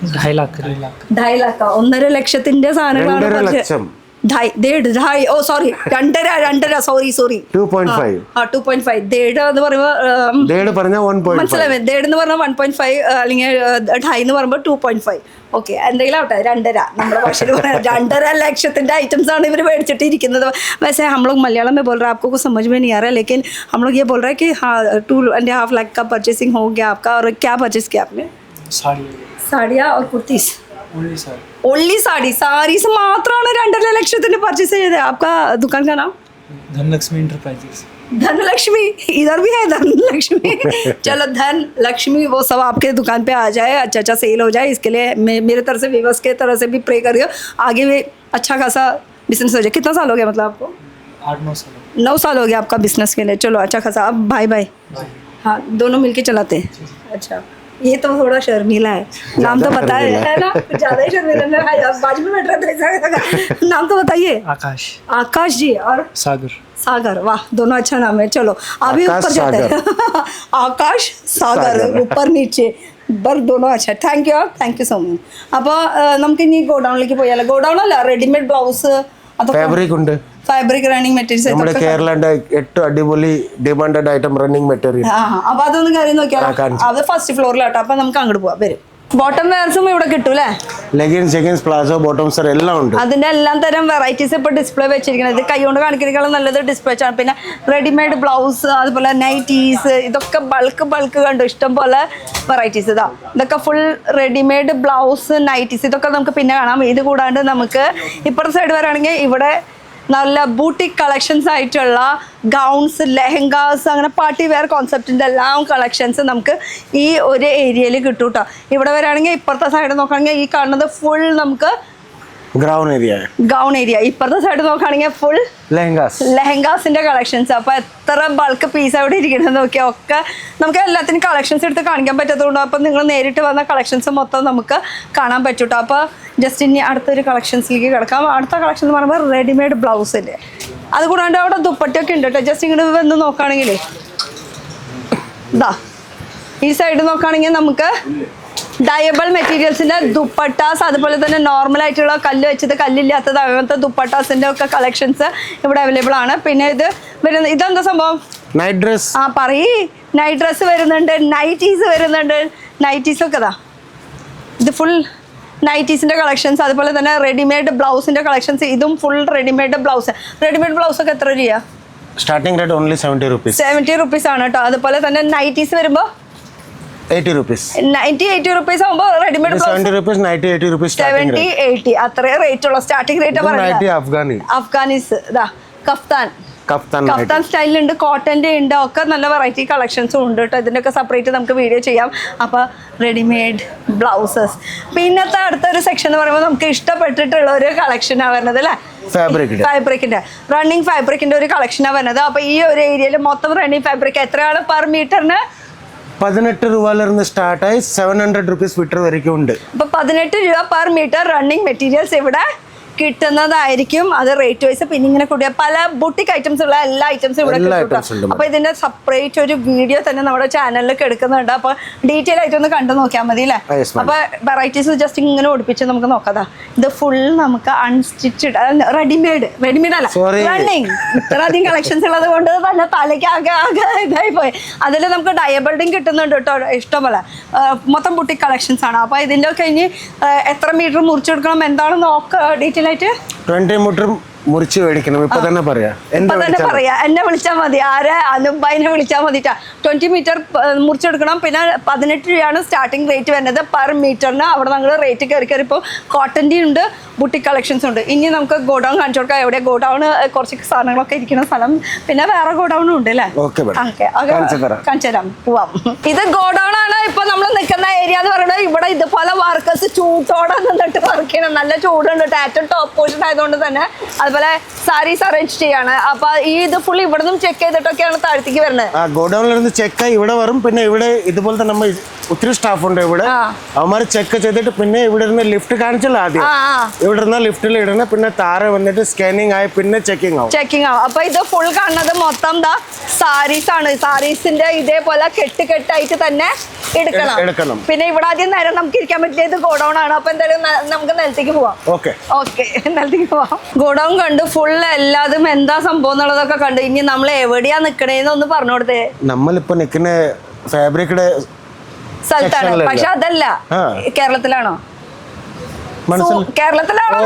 2.5 लाख का. 2.5 लाख का. 1.5 ലക്ഷത്തിന്റെ സാധനങ്ങളാണ്. 2.5 ഓ സോറി 2.5 സോറി 2.5 എന്ന് പറയുമ്പോൾ മനസ്സിലായി. ദേഡ് എന്ന് പറഞ്ഞാൽ 1.5 അല്ലെങ്കിൽ 2.5 എന്ന് പറയുമ്പോൾ 2.5. ഓക്കെ, എന്തെങ്കിലും ആവട്ടെ. 2.5 നമ്മുടെ ഭാഷയിൽ പറയാം. 2.5 ലക്ഷത്തിന്റെ ഐറ്റംസ് ആണ് ഇവർ മേടിച്ചിട്ടിരിക്കുന്നത്. वैसे हम लोग मलयालम में बोल रहे हैं, आपको कुछ समझ में नहीं आ रहा है, लेकिन हम लोग ये बोल रहे हैं कि हाँ 2.5 लाख का परचेसिंग हो गया आपका. और क्या परचेस किया आपने? साड़ियाँ और कुर्तीस. ओनली साड़ी से മാത്രമാണ് 2.5 ലക്ഷത്തിന് പർച്ചേസ് ചെയ്തത്. आपका दुकान का नाम? धनलक्ष्मी एंटरप्राइजेस. धनलक्ष्मी इधर भी है. धनलक्ष्मी. चलो धनलक्ष्मी वो सब आपके दुकान पे आ जाए, अच्छा सेल हो जाए. इसके लिए मेरे तरफ से व्यूअर्स के तरफ से भी प्रे करिए, आगे भी अच्छा खासा बिजनेस हो जाए. कितना साल हो गया मतलब आपको? 8-9 साल. 9 साल हो गया आपका बिजनेस के लिए. चलो अच्छा खासा. अब भाई हाँ दोनों मिलके चलाते हैं. अच्छा, ये तो थोड़ा शर्मीला है. नाम तो बताया है ना, ज्यादा ही शर्मीला है. बाजू में बैठ रहा था. नाम तो बताइए. आकाश जी और सागर. वाह, दोनों अच्छा नाम है. चलो अभी ऊपर जाते हैं. आकाश सागर, ऊपर नीचे ബർ ദോണോ. അച്ഛാ, താങ്ക് യു സോ മച്ച്. അപ്പോൾ നമുക്ക് ഇനി ഗോഡൗണിലേക്ക് പോയാലോ? ഗോഡൗൺ അല്ല, റെഡിമെയ്ഡ് ബ്ലൗസ് ഫാബ്രിക് ഉണ്ട്. ഫാബ്രിക് റണ്ണിങ് മെറ്റീരിയൽസ് നമ്മുടെ കേരളന്റെ 8 അടിപൊളി ഡിമാൻഡഡ് ഐറ്റം റണ്ണിങ് മെറ്റീരിയൽ. അപ്പൊ അതൊന്നും കാര്യം നോക്കിയാലോ. കാണിച്ചു. അത് ഫസ്റ്റ് ഫ്ലോറിലാട്ടോ. അപ്പൊ നമുക്ക് അങ്ങോട്ട് പോവാം. വരും. ബോട്ടം വെയർസും ഇവിടെ കിട്ടൂലേ? ലെഗിൻസ് ജെഗിൻസ് പ്ലാസോ ബോട്ടംസ് എല്ലാം ഉണ്ട്. അതിന്റെ എല്ലാം തരം വെറൈറ്റീസ് ഇപ്പൊ ഡിസ്പ്ലേ വെച്ചിരിക്കുന്നത്. ഇത് കൈകൊണ്ട് കാണിക്കുന്നതിനേക്കാളും നല്ലത് ഡിസ്പ്ലേ ആണ്. പിന്നെ റെഡിമെയ്ഡ് ബ്ലൗസ്, അതുപോലെ നൈറ്റീസ്, ഇതൊക്കെ ബൾക്ക് കണ്ടു. ഇഷ്ടം പോലെ വെറൈറ്റീസ്. ഇതൊക്കെ ഫുൾ റെഡിമെയ്ഡ് ബ്ലൗസ്, നൈറ്റീസ്, ഇതൊക്കെ നമുക്ക് പിന്നെ കാണാം. ഇത് കൂടാണ്ട് നമുക്ക് ഇപ്പുറത്തെ സൈഡ് വരാണെങ്കിൽ ഇവിടെ നല്ല ബൂട്ടിക് കളക്ഷൻസ് ആയിട്ടുള്ള ഗൗൺസ്, ലെഹങ്കാസ്, അങ്ങനെ പാർട്ടി വെയർ കോൺസെപ്റ്റിൻ്റെ എല്ലാം കളക്ഷൻസ് നമുക്ക് ഈ ഒരു ഏരിയയിൽ കിട്ടും കേട്ടോ. ഇവിടെ വരാണെങ്കിൽ ഇപ്പുറത്തെ സൈഡ് നോക്കുകയാണെങ്കിൽ ഈ കാണുന്നത് ഫുൾ നമുക്ക് ഗൗൺ ഏരിയ. ഇപ്പുറത്തെ സൈഡ് നോക്കുകയാണെങ്കിൽ ഫുൾ ലെഹങ്കാസിന്റെ കളക്ഷൻസ്. അപ്പൊ എത്ര ബൾക്ക് പീസ് അവിടെ ഇരിക്കുന്നത് നോക്കിയാൽ ഒക്കെ നമുക്ക് എല്ലാത്തിനും കളക്ഷൻസ് എടുത്ത് കാണിക്കാൻ പറ്റത്തുള്ളൂ. അപ്പൊ നിങ്ങൾ നേരിട്ട് വന്ന കളക്ഷൻസ് മൊത്തം നമുക്ക് കാണാൻ പറ്റും കേട്ടോ. അപ്പൊ ജസ്റ്റ് ഇനി അടുത്തൊരു കളക്ഷൻസിലേക്ക് കിടക്കാം. അടുത്ത കളക്ഷൻ എന്ന് പറയുമ്പോൾ റെഡിമെയ്ഡ് ബ്ലൗസ് അല്ലേ. അതുകൂടാണ്ട് അവിടെ ദുപ്പട്ടയൊക്കെ ഉണ്ട് കേട്ടോ. ജസ്റ്റ് ഇങ്ങോട്ട് വന്ന് നോക്കുകയാണെങ്കിൽ ഈ സൈഡ് നോക്കുകയാണെങ്കിൽ നമുക്ക് ഡയബിൾ മെറ്റീരിയൽസിന്റെ ദുപ്പട്ടാസ്, അതുപോലെ തന്നെ നോർമൽ ആയിട്ടുള്ള കല്ല് വെച്ചത്, കല്ലില്ലാത്തത്, അങ്ങനത്തെ ദുപ്പട്ടാസിന്റെ ഒക്കെ കളക്ഷൻസ് ഇവിടെ അവൈലബിൾ ആണ്. പിന്നെ ഇത് വരുന്നത് ഇതെന്താ സംഭവം? Night dress. പറയ്. നൈറ്റ് ഡ്രസ് വരുന്നുണ്ട്, നൈറ്റീസ് വരുന്നുണ്ട്. നൈറ്റീസ് ഒക്കെ ഇത് ഫുൾ നൈറ്റീസിന്റെ കളക്ഷൻസ്. അതുപോലെ തന്നെ റെഡിമെയ്ഡ് ബ്ലൗസിന്റെ കളക്ഷൻസ്. ഇതും full readymade blouse. Readymade blouse ഒക്കെ എത്ര രൂപ? Starting rate only 70 rupees. 70 rupees ആണ് കേട്ടോ. അതുപോലെ തന്നെ നൈറ്റീസ് വരുമ്പോൾ 80 rupees. 80 rupees ആവുമ്പോൾ readymade 70 rupees, 80 rupees starting rate. 70-80 അത്രേ റേറ്റ് ഉള്ള സ്റ്റാർട്ടിംഗ് റേറ്റ് പറയുന്നത്. അഫ്ഗാനീസ് കഫ്താൻ സ്റ്റൈലുണ്ട്, കോട്ടന്റെ ഉണ്ട്, ഒക്കെ നല്ല വെറൈറ്റി കളക്ഷൻസും ഉണ്ട് കേട്ടോ. ഇതിൻ്റെയൊക്കെ സെപ്പറേറ്റ് നമുക്ക് വീഡിയോ ചെയ്യാം. അപ്പോൾ റെഡിമെയ്ഡ് ബ്ലൗസസ്. പിന്നത്തെ അടുത്തൊരു സെക്ഷൻ എന്ന് പറയുമ്പോൾ നമുക്ക് ഇഷ്ടപ്പെട്ടിട്ടുള്ള ഒരു കളക്ഷനാണ് വരുന്നത് അല്ലേ? ഫാബ്രിക്കിന്റെ റണ്ണിങ് ഫാബ്രിക്കിന്റെ ഒരു കളക്ഷനാണ് വരുന്നത്. അപ്പോൾ ഈ ഒരു ഏരിയയിൽ മൊത്തം റണ്ണിങ് ഫാബ്രിക് എത്രയാണ് പെർ മീറ്ററിന്? 18 രൂപയിലിருந்து സ്റ്റാർട്ടായി 700 rupees മീറ്റർ വരെയും ഉണ്ട്. അപ്പോൾ 18 രൂപ പെർ മീറ്റർ റണ്ണിങ് മെറ്റീരിയൽസ് ഇവിടെ കിട്ടുന്നതായിരിക്കും. അത് റേറ്റ് വൈസ് പിന്നെ ഇങ്ങനെ കൂടിയ പല ബുട്ടിക് ഐറ്റംസ് ഉള്ള എല്ലാ ഐറ്റംസും ഇവിടെ കിട്ടും. അപ്പൊ ഇതിന്റെ സെപ്പറേറ്റ് ഒരു വീഡിയോ തന്നെ നമ്മുടെ ചാനലിൽ എടുക്കുന്നുണ്ട്. അപ്പൊ ഡീറ്റെയിൽ ആയിട്ട് ഒന്ന് കണ്ടു നോക്കിയാൽ മതി അല്ലേ? അപ്പൊ വെറൈറ്റീസ് ജസ്റ്റ് ഇങ്ങനെ ഒടിപ്പിച്ച് നമുക്ക് നോക്കാം. ഇത് ഫുൾ നമുക്ക് അൺസ്റ്റിച്ചഡ് റെഡിമെയ്ഡ് അല്ല റണ്ണിങ്. ഇത്രയധികം കളക്ഷൻസ് ഉള്ളത് കൊണ്ട് തന്നെ തലയ്ക്ക് ആകെ ഇതായി പോയി. അതിൽ നമുക്ക് ഡയബിൾഡിങ് കിട്ടുന്നുണ്ട് കേട്ടോ. ഇഷ്ടംപോലെ മൊത്തം ബുട്ടിക് കളക്ഷൻസ് ആണ്. അപ്പൊ ഇതിന്റെ ഒക്കെ ഇനി എത്ര മീറ്റർ മുറിച്ചെടുക്കണം എന്താണ് നോക്കുക ഡീറ്റെയിൽ ആയിട്ട്. 20 മീറ്റർ മുറിച്ച് മേടിക്കണം. ഇപ്പൊ തന്നെ പറയാ. എന്നെ വിളിച്ചാൽ മതി. അനുബൈനെ വിളിച്ചാൽ മതിട്ടാ. 20 മീറ്റർ മുറിച്ചെടുക്കണം. പിന്നെ 18 രൂപയാണ് സ്റ്റാർട്ടിംഗ് റേറ്റ് വരുന്നത് പെർ മീറ്ററിന്. അവിടെ നമ്മൾ റേറ്റ് കയറി ഇപ്പോൾ കോട്ടൻ്റെ ഉണ്ട്, ബുട്ടിക് കളക്ഷൻസ് ഉണ്ട്. ഇനി നമുക്ക് ഗോഡൗൺ കാണിച്ചു കൊടുക്കാം. എവിടെ ഗോഡൗൺ കുറച്ച് സാധനങ്ങളൊക്കെ ഇരിക്കുന്ന സ്ഥലം. പിന്നെ വേറെ ഗോഡൗണും ഉണ്ട് അല്ലേ? കാണിച്ചു തരാം, പോവാം. ഇത് ഗോഡൗൺ ആണ്. ഇപ്പൊ നമ്മൾ നിൽക്കുന്ന ഏരിയ എന്ന് പറയുന്നത്. ഇവിടെ ഇതുപോലെ വർക്കേഴ്സ് ചൂട്ടോടെ നിന്നിട്ട് വർക്ക് ചെയ്യണം. നല്ല ചൂടുണ്ട്. ടാറ്റോ ടോപ്പ് പോർഷൻ ആയതുകൊണ്ട് തന്നെ അതുപോലെ സാരീസ് അറേഞ്ച് ചെയ്യാണ്. അപ്പൊ ഈ ഇത് ഫുൾ ഇവിടെ നിന്നും ചെക്ക് ചെയ്തിട്ടൊക്കെയാണ് താഴത്തേക്ക് വരുന്നത്. ഗോഡൌണിലിരുന്ന് ചെക്ക് ഇവിടെ വരും. പിന്നെ ഇവിടെ ഇതുപോലത്തെ നമ്മൾ ഒത്തിരി സ്റ്റാഫ് ഉണ്ട് ഇവിടെ. അവന്മാർ ചെക്ക് ചെയ്തിട്ട് പിന്നെ ഇവിടെ ഇരുന്ന് ലിഫ്റ്റ് കാണിച്ചല്ലോ ആദ്യം. ഇവിടെ ഇരുന്ന ലിഫ്റ്റിൽ ഇടണം. പിന്നെ താഴെ വന്നിട്ട് സ്കാനിങ് ആയി പിന്നെ ചെക്കിംഗ് ആവും. അപ്പൊ ഇത് ഫുൾ കാണുന്നത് മൊത്തം സാരീസ് ആണ്. സാരീസിന്റെ ഇതേപോലെ കെട്ടായിട്ട് തന്നെ എടുക്കണം. പിന്നെ ഇവിടെ ആദ്യം നേരം നമുക്ക് ഇരിക്കാൻ പറ്റില്ല. ഇത് ഗോഡൌൺ ആണ്. അപ്പൊ എന്തായാലും നമുക്ക് നിലത്തേക്ക് പോവാം. ഓക്കെ നിലത്തേക്ക് പോവാം. ഗോഡൌൺ കണ്ട് ഫുൾ എല്ലാതും എന്താ സംഭവം എന്നുള്ളതൊക്കെ കണ്ടു. ഇനി നമ്മൾ എവിടെയാ നിക്കണേന്ന് ഒന്ന് പറഞ്ഞു കൊടുത്തേ. നമ്മളിപ്പോ നിക്കുന്ന ഫാബ്രിക്കിന്റെ സ്ഥലത്താണ്. പക്ഷെ അതല്ല, കേരളത്തിലാണോ? കേരളത്തിലാണോ?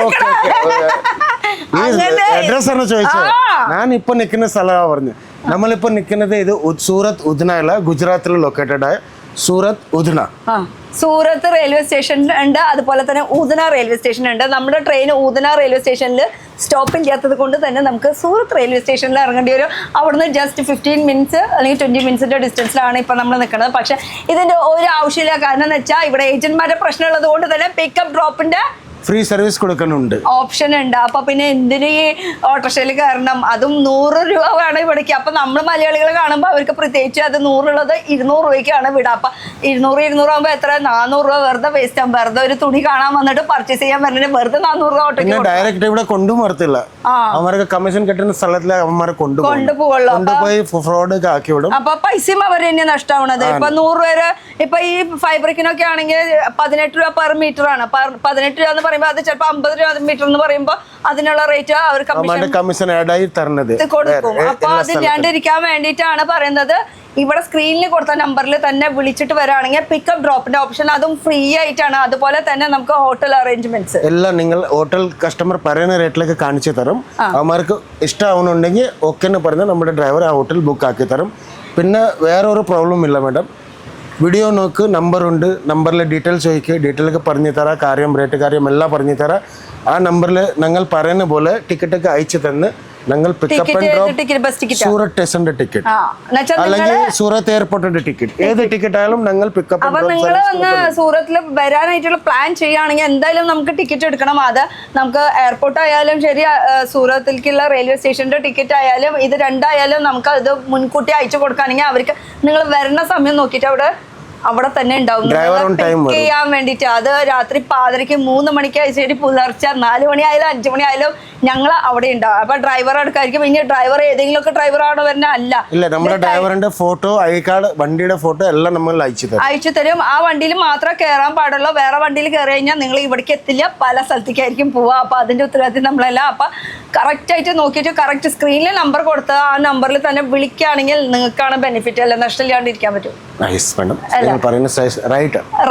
അഡ്രസ് ആണ് ചോദിച്ചത്. ഞാൻ ഇപ്പൊ നിക്കുന്ന സ്ഥലമാ പറഞ്ഞു. നമ്മളിപ്പോ നിക്കുന്നത് ഇത് സൂറത്ത് ഉധനയില, ഗുജറാത്തിൽ ലൊക്കേറ്റഡ് ആയ സൂറത്ത് ഉധന. സൂറത്ത് റെയിൽവേ സ്റ്റേഷൻ ഉണ്ട്. അതുപോലെ തന്നെ ഊധന റെയിൽവേ സ്റ്റേഷൻ ഉണ്ട്. നമ്മുടെ ട്രെയിൻ ഊധന റെയിൽവേ സ്റ്റേഷനിൽ സ്റ്റോപ്പ് ഇല്ലാത്തത് കൊണ്ട് തന്നെ നമുക്ക് സൂറത്ത് റെയിൽവേ സ്റ്റേഷനിൽ ഇറങ്ങേണ്ടി വരും. അവിടുന്ന് ജസ്റ്റ് 15 മിനിറ്റ്സ് അല്ലെങ്കിൽ 20 മിനിറ്റ്സിന്റെ ഡിസ്റ്റൻസിലാണ് ഇപ്പം നമ്മൾ നിൽക്കുന്നത്. പക്ഷെ ഇതിന്റെ ഒരു ആവശ്യമില്ല. കാരണം എന്ന് വെച്ചാൽ ഇവിടെ ഏജന്റ്മാരുടെ പ്രശ്നമുള്ളത് കൊണ്ട് തന്നെ പിക്കപ്പ് ഡ്രോപ്പിന്റെ ഫ്രീ സർവീസ് കൊടുക്കുന്നുണ്ട്, ഓപ്ഷൻ ഉണ്ട്. അപ്പൊ പിന്നെ എന്തിന് ഈ ഓട്ടോറിക്ഷയിൽ കയറണം? അതും 100 രൂപ വേണം ഇവിടേക്ക്. അപ്പൊ നമ്മൾ മലയാളികൾ കാണുമ്പോൾ അവർക്ക് പ്രത്യേകിച്ച് അത് 100 ഉള്ളത് 200 രൂപയ്ക്കാണ് വിടുക. അപ്പൊ 200 ആകുമ്പോൾ എത്ര? 400 രൂപ വെറുതെ വേസ്റ്റ് ആകും. വെറുതെ ഒരു തുണി കാണാൻ വന്നിട്ട് പർച്ചേസ് ചെയ്യാൻ പറഞ്ഞിട്ട് വെറുതെ 400 രൂപ ഓട്ടോയ്ക്ക് ഡയറക്റ്റ് ഇവിടെ കൊണ്ടുവരത്തില്ല. അവർക്ക് കമ്മീഷൻ കിട്ടുന്ന സ്ഥലത്തിലെ അവന്മാരെ കൊണ്ടുപോകുള്ളൂ. കൊണ്ടുപോയി ഫ്രോഡ് ആക്കി വിടും. അപ്പൊ പൈസയും അവർ തന്നെ നഷ്ടമാവണത്. ഇപ്പൊ 100 രൂപ ഇപ്പൊ ഈ ഫൈബ്രിക്കിനൊക്കെ ആണെങ്കിൽ 18 രൂപ പെർ മീറ്റർ ആണ്. 18 രൂപ എന്ന് പറയുമ്പോൾ അത് ചിലപ്പോൾ 50 മീറ്റർ എന്ന് പറയുമ്പോൾ അതിനുള്ള റേറ്റ് അവർ കമ്മീഷൻ ആഡ് ആയി തരുന്നത് കൊടുക്കും. അപ്പൊ അതില്ലാണ്ടിരിക്കാൻ വേണ്ടിയിട്ടാണ് പറയുന്നത് ഇവിടെ സ്ക്രീനിൽ കൊടുത്ത നമ്പറിൽ തന്നെ വിളിച്ചിട്ട് വരാണെങ്കിൽ പിക്കപ്പ് ഡ്രോപ്പിന്റെ ഓപ്ഷൻ അതും ഫ്രീ ആയിട്ടാണ്. അതുപോലെ തന്നെ നമുക്ക് ഹോട്ടൽ അറേഞ്ച്മെന്റ്സ് എല്ലാം നിങ്ങൾ ഹോട്ടൽ കസ്റ്റമർ പറയുന്ന റേറ്റിലേക്ക് കാണിച്ചു തരും. അവർക്ക് ഇഷ്ടമാവുന്നുണ്ടെങ്കിൽ ഓക്കെ എന്ന് പറഞ്ഞാൽ നമ്മുടെ ഡ്രൈവർ ആ ഹോട്ടൽ ബുക്ക് ആക്കി തരും. പിന്നെ വേറെ ഒരു പ്രോബ്ലം ഇല്ല മാഡം. വീഡിയോ നോക്ക്, നമ്പറുണ്ട്, നമ്പറിൽ ഡീറ്റെയിൽസ് ചോദിക്കുക, ഡീറ്റെയിലൊക്കെ പറഞ്ഞു തരാം, കാര്യം റേറ്റ് കാര്യം എല്ലാം പറഞ്ഞു തരാം. ആ നമ്പറിൽ ഞങ്ങൾ പറയുന്ന പോലെ ടിക്കറ്റൊക്കെ അയച്ചു തന്ന് ഞങ്ങൾ പിക്കപ്പ് ആൻഡ് ഡ്രോപ്പ് സൂറത്ത് സ്റ്റേഷന്റെ ടിക്കറ്റ് അല്ലെങ്കിൽ സൂറത്ത് എയർപോർട്ടിന്റെ ടിക്കറ്റ് ഏത് ടിക്കറ്റ് ആയാലും ഞങ്ങൾ പിക്കപ്പ്. അപ്പൊ നിങ്ങൾ ഒന്ന് സൂറത്തിൽ വരാനായിട്ടുള്ള പ്ലാൻ ചെയ്യുകയാണെങ്കിൽ എന്തായാലും നമുക്ക് ടിക്കറ്റ് എടുക്കണം. അത് നമുക്ക് എയർപോർട്ട് ആയാലും ശരി, സൂറത്തിലേക്കുള്ള റെയിൽവേ സ്റ്റേഷന്റെ ടിക്കറ്റ് ആയാലും ഇത് രണ്ടായാലും നമുക്ക് ഇത് മുൻകൂട്ടി അയച്ചു കൊടുക്കുകയാണെങ്കിൽ അവർക്ക് നിങ്ങൾ വരുന്ന സമയം നോക്കിയിട്ട് അവിടെ തന്നെ ഉണ്ടാവും ചെയ്യാൻ വേണ്ടിട്ട്. അത് രാത്രി 5:30 3 മണിക്ക് ശരി, പുലർച്ചെ 4 മണിയായാലും 5 മണിയായാലും ഞങ്ങൾ അവിടെ ഉണ്ടാവും. അപ്പൊ ഡ്രൈവർ എടുക്കായിരിക്കും. ഇനി ഡ്രൈവർ ഏതെങ്കിലും ഒക്കെ ഡ്രൈവർ ആണോ വരുന്ന അല്ല, നമ്മുടെ ഡ്രൈവറിന്റെ ഫോട്ടോ, ഐ കാർഡ്, വണ്ടിയുടെ ഫോട്ടോ എല്ലാം നമ്മൾ അയച്ചു തരും. ആ വണ്ടിയിൽ മാത്രമേ കയറാൻ പാടുള്ളൂ. വേറെ വണ്ടിയിൽ കയറി കഴിഞ്ഞാൽ നിങ്ങൾ ഇവിടേക്ക് എത്തില്ല, പല സ്ഥലത്തേക്കായിരിക്കും പോവുക. അപ്പൊ അതിന്റെ ഉത്തരവാദിത്വം നമ്മളല്ല. അപ്പൊ കറക്റ്റ് ആയിട്ട് നോക്കിയിട്ട് കറക്റ്റ് സ്ക്രീനിൽ നമ്പർ കൊടുത്ത് ആ നമ്പറിൽ തന്നെ വിളിക്കുകയാണെങ്കിൽ നിങ്ങൾക്കാണ് ബെനിഫിറ്റ്, അല്ല നഷ്ടമില്ലാണ്ടിരിക്കാൻ പറ്റും.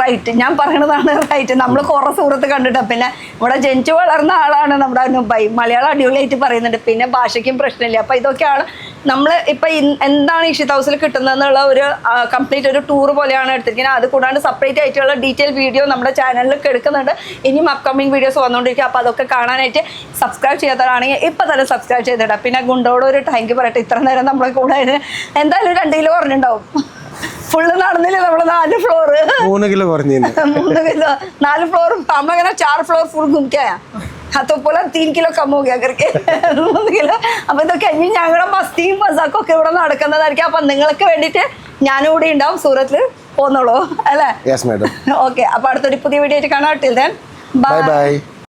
റൈറ്റ്, ഞാൻ പറയണതാണ് റൈറ്റ്. നമ്മൾ കുറെ സുഹൃത്ത് കണ്ടിട്ട് പിന്നെ ഇവിടെ ജനിച്ചു വളർന്ന ആളാണ് നമ്മുടെ അനുബൈ. മലയാളം അടിപൊളിയായിട്ട് പറയുന്നുണ്ട്, പിന്നെ ഭാഷയ്ക്കും പ്രശ്നമില്ല. അപ്പൊ ഇതൊക്കെയാണ് നമ്മൾ ഇപ്പൊ എന്താണ് ഇഷിത ഹൗസിൽ കിട്ടുന്നതെന്നുള്ള ഒരു കംപ്ലീറ്റ് ഒരു ടൂർ പോലെയാണ് എടുത്തിരിക്കുന്നത്. അത് കൂടാണ്ട് സെപ്പറേറ്റ് ആയിട്ടുള്ള ഡീറ്റെയിൽ വീഡിയോ നമ്മുടെ ചാനലിൽ എടുക്കുന്നുണ്ട്. ഇനിയും അപ്കമിങ് വീഡിയോസ് വന്നുകൊണ്ടിരിക്കുക. അപ്പൊ അതൊക്കെ കാണാനായിട്ട് സബ്സ്ക്രൈബ് ചെയ്യാത്തതാണെങ്കിൽ ഇപ്പൊ തന്നെ സബ്സ്ക്രൈബ് ചെയ്തിടാം. പിന്നെ ഗുണ്ടോട് ഒരു താങ്ക് യു പറയട്ടെ, ഇത്ര നേരം നമ്മളെ കൂടെ എന്തായാലും 2 കിലോ പറഞ്ഞിട്ടുണ്ടാവും. ഫുള്ള് നടന്നില്ലേ നമ്മള് 4 ഫ്ലോർ 3 കിലോ കുറഞ്ഞു 3 കിलो 4 फ्लोर हम लोग ना 4 फ्लोर फुल घूम के आया. हाँ तो बोला 3 किलो कम हो गया करके 3 കിലോ. അപ്പൊ ഇതൊക്കെ ഇനി ഞങ്ങളുടെ മസ്തിയും മസാക്കും ഒക്കെ ഇവിടെ നടക്കുന്നതായിരിക്കും. അപ്പൊ നിങ്ങൾക്ക് വേണ്ടിയിട്ട് ഞാനും കൂടി ഉണ്ടാവും, സൂറത്തിൽ പോന്നോളൂ അല്ലേ? Yes madam. ഓക്കെ, അപ്പൊ അടുത്തൊരു പുതിയ വീഡിയോ ആയിട്ട് കാണാം. Till then bye bye.